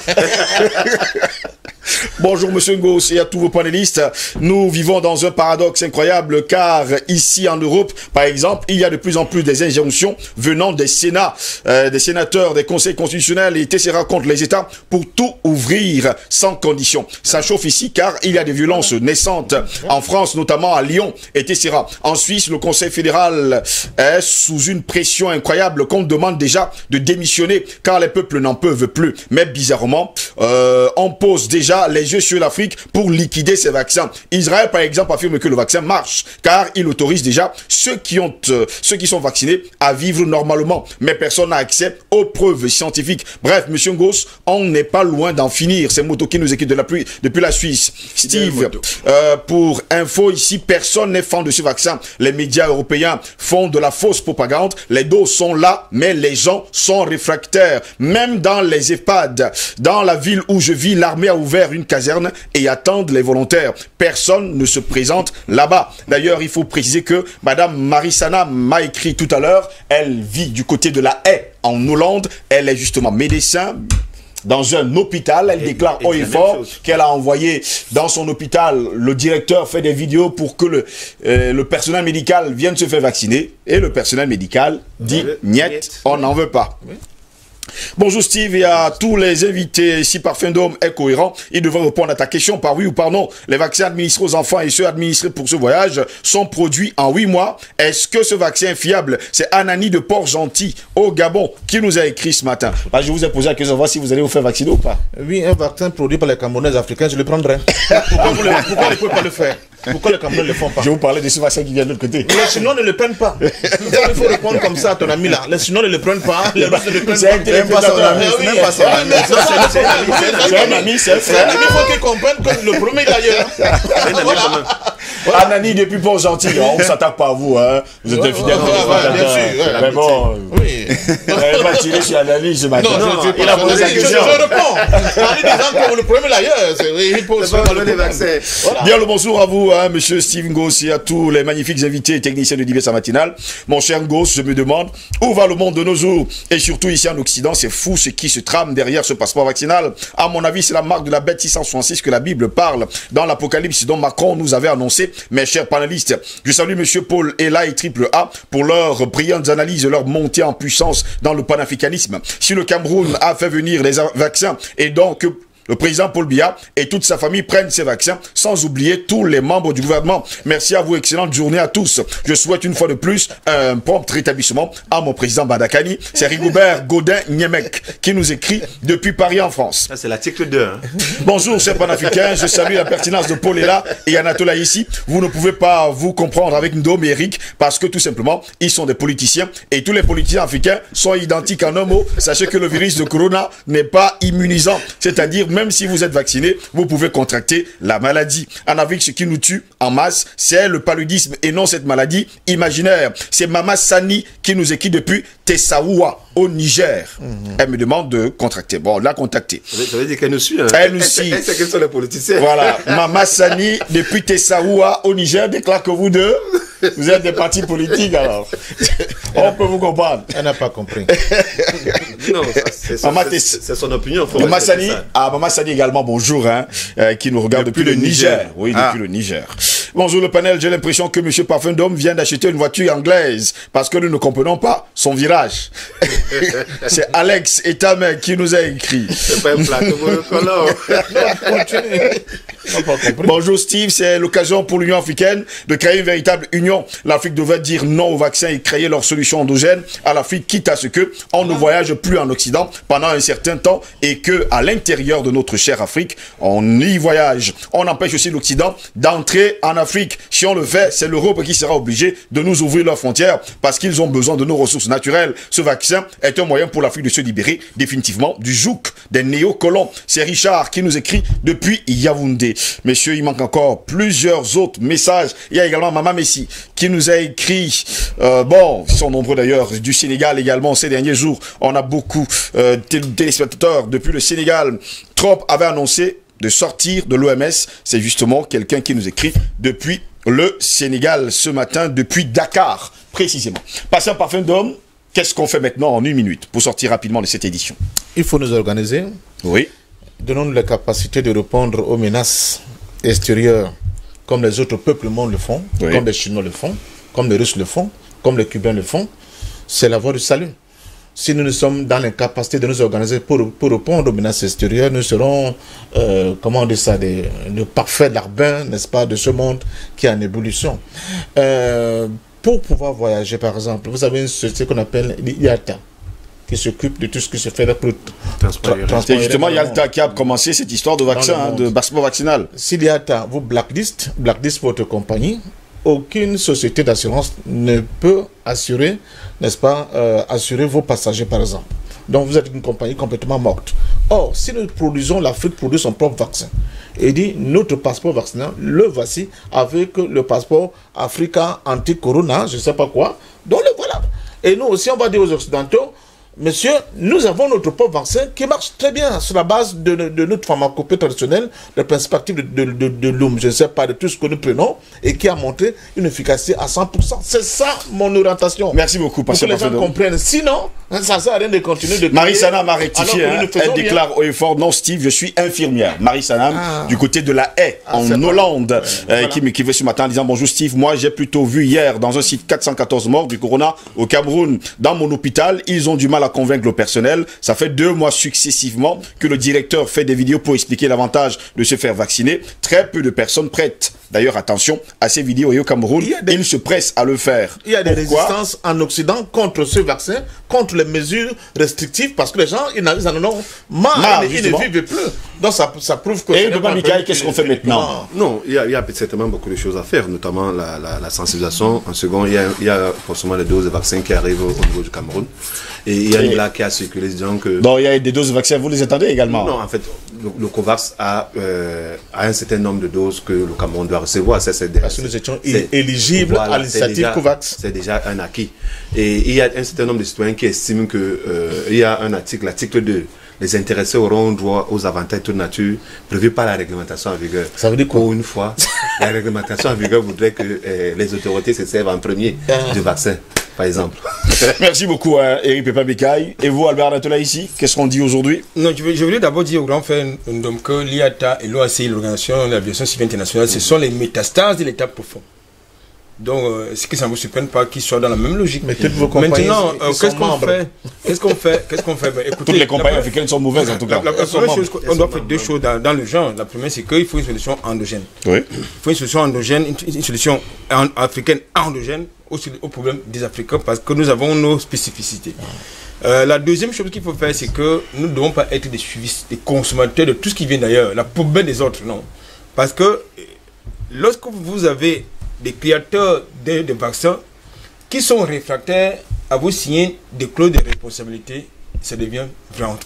Bonjour Monsieur Ngos et à tous vos panélistes. Nous vivons dans un paradoxe incroyable car ici en Europe, par exemple, il y a de plus en plus des injonctions venant des sénats, des sénateurs, des conseils constitutionnels et etc. contre les États pour tout ouvrir sans condition. Ça chauffe ici car il y a des violences naissantes en France, notamment à Lyon, etc. En Suisse, le Conseil fédéral est sous une pression incroyable qu'on demande déjà de démissionner car les peuples n'en peuvent plus. Mais bizarrement, on pose déjà les yeux sur l'Afrique pour liquider ces vaccins. Israël, par exemple, affirme que le vaccin marche, car il autorise déjà ceux qui sont vaccinés à vivre normalement. Mais personne n'a accès aux preuves scientifiques. Bref, monsieur Ngos, on n'est pas loin d'en finir. C'est Moto qui nous équipe depuis la Suisse. Steve, pour info ici, personne n'est fan de ce vaccin. Les médias européens font de la fausse propagande. Les doses sont là, mais les gens sont réfractaires. Même dans les EHPAD, dans la ville où je vis, l'armée a ouvert une caserne et attendent les volontaires. Personne ne se présente là-bas. D'ailleurs, il faut préciser que Madame Marissana m'a écrit tout à l'heure. Elle vit du côté de la Haye en Hollande. Elle est justement médecin. dans un hôpital. Elle déclare haut et fort qu'elle a envoyé dans son hôpital, le directeur fait des vidéos pour que le personnel médical vienne se faire vacciner. Et le personnel médical dit niet, on n'en veut pas. Oui. Bonjour Steve et à tous les invités. Si Parfum d'Homme est cohérent, il devrait répondre à ta question par oui ou par non. Les vaccins administrés aux enfants et ceux administrés pour ce voyage sont produits en 8 mois. Est-ce que ce vaccin est fiable? C'est Anani de Port-Gentil au Gabon qui nous a écrit ce matin. Bah, je vous ai posé la question, voir si vous allez vous faire vacciner ou pas. Oui, un vaccin produit par les Camerounais africains, je le prendrai. Pourquoi vous ne pouvez pas le faire? Pourquoi les Camerounais ne le font pas? Je vous parlais de ce vaccin qui vient de l'autre côté. Les Chinois ne le prennent pas. Il faut répondre comme ça à ton ami là. Les Chinois ne le prennent pas. Les Russes ne le prennent pas. Même pas son ami. Même pas son ami. C'est un ami, c'est un frère. Il faut qu'ils comprennent que le premier d'ailleurs. Anani depuis Port-Gentil, on ne s'attaque pas à vous, hein. Vous êtes un fidèle. Bien sûr. Mais bon, oui. Vous n'avez pas tiré sur Anani ce matin. Non, il a posé la question. Je réponds. En disant que le premier d'ailleurs, il faut se faire le vaccin. Bien le bonjour à vous, hein, monsieur Steve Ngoss, et à tous les magnifiques invités et techniciens de Diversa Matinale. Mon cher Ngoss, je me demande où va le monde de nos jours. Et surtout ici en Occident, c'est fou ce qui se trame derrière ce passeport vaccinal. À mon avis, c'est la marque de la bête 666 que la Bible parle dans l'Apocalypse dont Macron nous avait annoncé. Mes chers panélistes, je salue monsieur Paul Ella et Triple A pour leurs brillantes analyses et leur montée en puissance dans le panafricanisme. Si le Cameroun a fait venir les vaccins et donc le président Paul Biya et toute sa famille prennent ces vaccins, sans oublier tous les membres du gouvernement. Merci à vous, excellente journée à tous. Je souhaite une fois de plus un prompt rétablissement à mon président Badakani. C'est Rigobert Godin-Niemek qui nous écrit depuis Paris en France. Ça, c'est l'article 2. Hein. Bonjour, chers panafricains. Je salue la pertinence de Paul Ella et Anatola ici. Vous ne pouvez pas vous comprendre avec Ndom et Eric parce que tout simplement, ils sont des politiciens et tous les politiciens africains sont identiques en un mot. Sachez que le virus de Corona n'est pas immunisant. C'est-à-dire, même si vous êtes vacciné, vous pouvez contracter la maladie. En Afrique, ce qui nous tue en masse, c'est le paludisme et non cette maladie imaginaire. C'est Mama Sani qui nous écrit depuis Tessaoua, au Niger. Elle me demande de contracter. Bon, l'a contacté. Ça veut dire qu'elle nous suit. Hein. Elle nous suit. Elle sait quels sont les politiciens. Voilà. Mama Sani, depuis Tessaoua, au Niger, déclare que vous deux, vous êtes des partis politiques alors. On peut vous comprendre. Elle n'a pas compris. Non, c'est son opinion. Mama Sani, Mama Sani également, bonjour, hein, qui nous regarde depuis le Niger. Oui, depuis le Niger. Bonjour le panel, j'ai l'impression que monsieur Parfum d'Homme vient d'acheter une voiture anglaise parce que nous ne comprenons pas son virage. C'est Alex Etamé qui nous a écrit. C'est pas un plateau Bonjour Steve, c'est l'occasion pour l'Union africaine de créer une véritable union. L'Afrique devait dire non au vaccin et créer leur solution endogène à l'Afrique, quitte à ce que on ne voyage plus en Occident pendant un certain temps et que à l'intérieur de notre chère Afrique, on y voyage. On empêche aussi l'Occident d'entrer en Afrique. Si on le fait, c'est l'Europe qui sera obligée de nous ouvrir leurs frontières parce qu'ils ont besoin de nos ressources naturelles. Ce vaccin est un moyen pour l'Afrique de se libérer définitivement du joug des néocolons. C'est Richard qui nous écrit depuis Yaoundé. Messieurs, il manque encore plusieurs autres messages. Il y a également Maman Messi qui nous a écrit, bon, ils sont nombreux d'ailleurs, du Sénégal également ces derniers jours. On a beaucoup de téléspectateurs depuis le Sénégal. Trump avait annoncé de sortir de l'OMS. C'est justement quelqu'un qui nous écrit depuis le Sénégal ce matin, depuis Dakar précisément. Passons Parfum d'Homme. Qu'est-ce qu'on fait maintenant en 1 minute pour sortir rapidement de cette édition? Il faut nous organiser. Oui. Donnons-nous la capacité de répondre aux menaces extérieures comme les autres peuples du monde le font, oui. Comme les Chinois le font, comme les Russes le font, comme les Cubains le font. C'est la voie du salut. Si nous sommes dans l'incapacité de nous organiser pour répondre aux menaces extérieures, nous serons, comment on dit ça, de parfaits larbins, n'est-ce pas, de ce monde qui est en ébullition. Pour pouvoir voyager, par exemple, vous avez une société qu'on appelle l'IATA, qui s'occupe de tout ce qui se fait pour transporter. C'est justement Yalta qui a commencé cette histoire de vaccin, de passeport vaccinal. Si l'IATA vous blacklist votre compagnie, aucune société d'assurance ne peut assurer, n'est-ce pas, assurer vos passagers, par exemple. Donc vous êtes une compagnie complètement morte. Or, si nous produisons, l'Afrique produit son propre vaccin, et dit notre passeport vaccinal, le voici avec le passeport Africa anti-corona, je ne sais pas quoi, donc le voilà. Et nous aussi, on va dire aux Occidentaux, monsieur, nous avons notre propre vaccin qui marche très bien sur la base de notre pharmacopée traditionnelle, le principe actif de l'homme, je ne sais pas, de tout ce que nous prenons, et qui a montré une efficacité à 100%. C'est ça mon orientation. Merci beaucoup, pour que les gens comprennent. Sinon, Ça sert à rien de continuer de... Marie Sanam a rectifié, elle déclare haut et fort, non Steve, je suis infirmière. Marie Sanam, du côté de la Haye, en Hollande, qui m'écrivait ce matin en disant, bonjour Steve, moi j'ai plutôt vu hier dans un site 414 morts du corona au Cameroun. Dans mon hôpital, ils ont du mal à convaincre le personnel. Ça fait 2 mois successivement que le directeur fait des vidéos pour expliquer l'avantage de se faire vacciner. Très peu de personnes prêtes. D'ailleurs, attention à ces vidéos et au Cameroun, ils se pressent à le faire. Il y a des résistances en Occident contre ce vaccin, contre les mesures restrictives, parce que les gens, ils en ont marre, ils ne vivent plus. Donc ça prouve que... Et Papa Mikaï, qu'est-ce qu'on fait maintenant? Non, il y a certainement beaucoup de choses à faire, notamment la sensibilisation. En second, il y a forcément les doses de vaccins qui arrivent au niveau du Cameroun. Et il y a une blague qui a circulé disant que... Donc il y a des doses de vaccins, vous les attendez également? Non, en fait, le COVAX a un certain nombre de doses que le Cameroun doit recevoir. Parce que nous étions éligibles à l'initiative COVAX. C'est déjà un acquis. Et il y a un certain nombre de citoyens qui estiment qu'il y a un article, l'article 2. Les intéressés auront droit aux avantages de toute nature prévus par la réglementation en vigueur. Ça veut dire quoi? Pour une fois, la réglementation en vigueur voudrait que les autorités se servent en premier du vaccin, par exemple. Merci beaucoup, Eric Papa Mikaï. Et vous, Albert Natola, ici, qu'est-ce qu'on dit aujourd'hui? Non, je voulais d'abord dire au grand frère que l'IATA et l'OACI, l'Organisation de l'aviation civile internationale, ce sont les métastases de l'état profond. Donc, ce qui ne vous surprenne pas qu'ils soient dans la même logique. Mais toutes vos compagnies, maintenant, qu'est-ce qu'on fait? Qu'est-ce qu'on fait? Écoutez, toutes les compagnies africaines sont mauvaises en tout cas. La première chose, on doit faire 2 choses dans le genre. La première, c'est qu'il faut une solution endogène. Oui. Il faut une solution endogène, une solution africaine endogène au problème des Africains, parce que nous avons nos spécificités. La deuxième chose qu'il faut faire, c'est que nous ne devons pas être des suivistes, des consommateurs de tout ce qui vient d'ailleurs, la poubelle des autres, non. Parce que lorsque vous avez des créateurs de vaccins qui sont réfractaires à vous signer des clauses de responsabilité, ça devient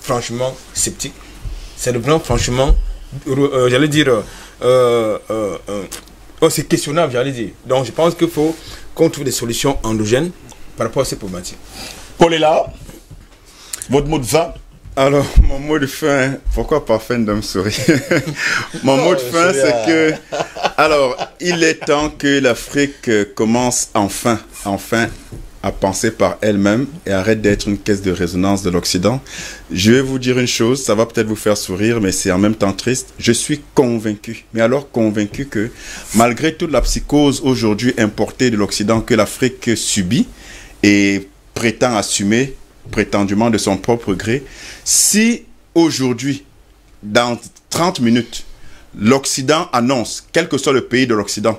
franchement sceptique. Ça devient franchement, j'allais dire, c'est questionnable, j'allais dire. Donc je pense qu'il faut qu'on trouve des solutions endogènes par rapport à ces problématiques. Paul est là. Votre mot de fin? Alors, mon mot de fin, pourquoi pas fin d'homme souris? Mon mot de fin, c'est que, alors, il est temps que l'Afrique commence enfin à penser par elle-même et arrête d'être une caisse de résonance de l'Occident. Je vais vous dire une chose, ça va peut-être vous faire sourire, mais c'est en même temps triste. Je suis convaincu, mais alors convaincu que malgré toute la psychose aujourd'hui importée de l'Occident que l'Afrique subit et prétend assumer, prétendument de son propre gré, si aujourd'hui, dans 30 minutes, l'Occident annonce, quel que soit le pays de l'Occident,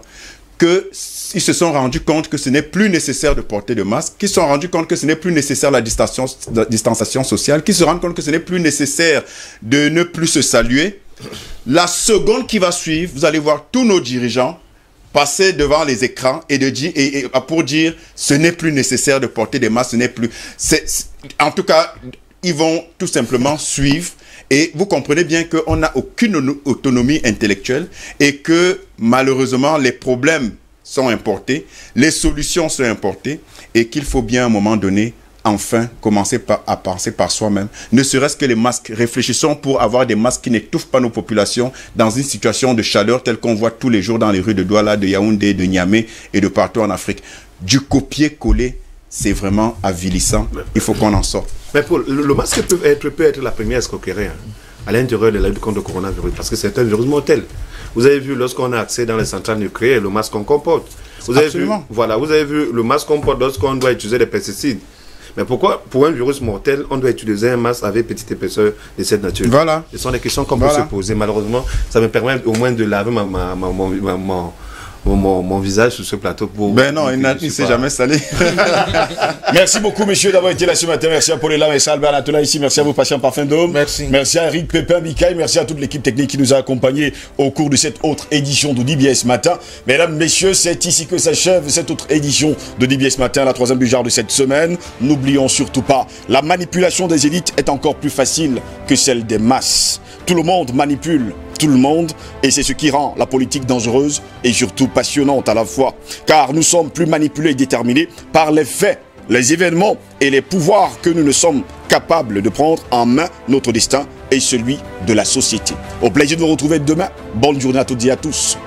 qu'ils se sont rendus compte que ce n'est plus nécessaire de porter de masque, qu'ils se sont rendus compte que ce n'est plus nécessaire la distanciation sociale, qu'ils se rendent compte que ce n'est plus nécessaire de ne plus se saluer, la seconde qui va suivre, vous allez voir tous nos dirigeants passer devant les écrans et pour dire ce n'est plus nécessaire de porter des masques, ce n'est plus... En tout cas, ils vont tout simplement suivre et vous comprenez bien qu'on n'a aucune autonomie intellectuelle et que malheureusement les problèmes sont importés, les solutions sont importées et qu'il faut bien à un moment donné enfin commencer à penser par soi-même, ne serait-ce que les masques. Réfléchissons pour avoir des masques qui n'étouffent pas nos populations dans une situation de chaleur telle qu'on voit tous les jours dans les rues de Douala, de Yaoundé, de Niamey et de partout en Afrique. Du copier-coller, c'est vraiment avilissant. Il faut qu'on en sorte. Mais Paul, le masque peut être la première escroquerie à l'intérieur de la lutte contre le coronavirus, parce que c'est un virus mortel. Vous avez vu, lorsqu'on a accès dans les centrales nucléaires, le masque qu'on comporte. Vous avez vu, voilà, vous avez vu le masque qu'on porte lorsqu'on doit utiliser des pesticides. Mais pourquoi, pour un virus mortel, on doit utiliser un masque avec petite épaisseur de cette nature? Voilà. Ce sont des questions qu'on peut se poser. Malheureusement, ça me permet au moins de laver mon visage sur ce plateau pour... Ben non, il ne s'est jamais salé. Merci beaucoup, messieurs, d'avoir été là ce matin. Merci à Paul Ella, merci à Albert Natola ici. Merci à vous, Patient Parfum d'Homme. Merci. Merci à Eric Pépin Mikaï. Merci à toute l'équipe technique qui nous a accompagnés au cours de cette autre édition de DBS Matin. Mesdames, messieurs, c'est ici que s'achève cette autre édition de DBS Matin, la 3e du genre de cette semaine. N'oublions surtout pas, la manipulation des élites est encore plus facile que celle des masses. Tout le monde manipule tout le monde et c'est ce qui rend la politique dangereuse et surtout passionnante à la fois. Car nous sommes plus manipulés et déterminés par les faits, les événements et les pouvoirs que nous ne sommes capables de prendre en main notre destin et celui de la société. Au plaisir de vous retrouver demain. Bonne journée à toutes et à tous.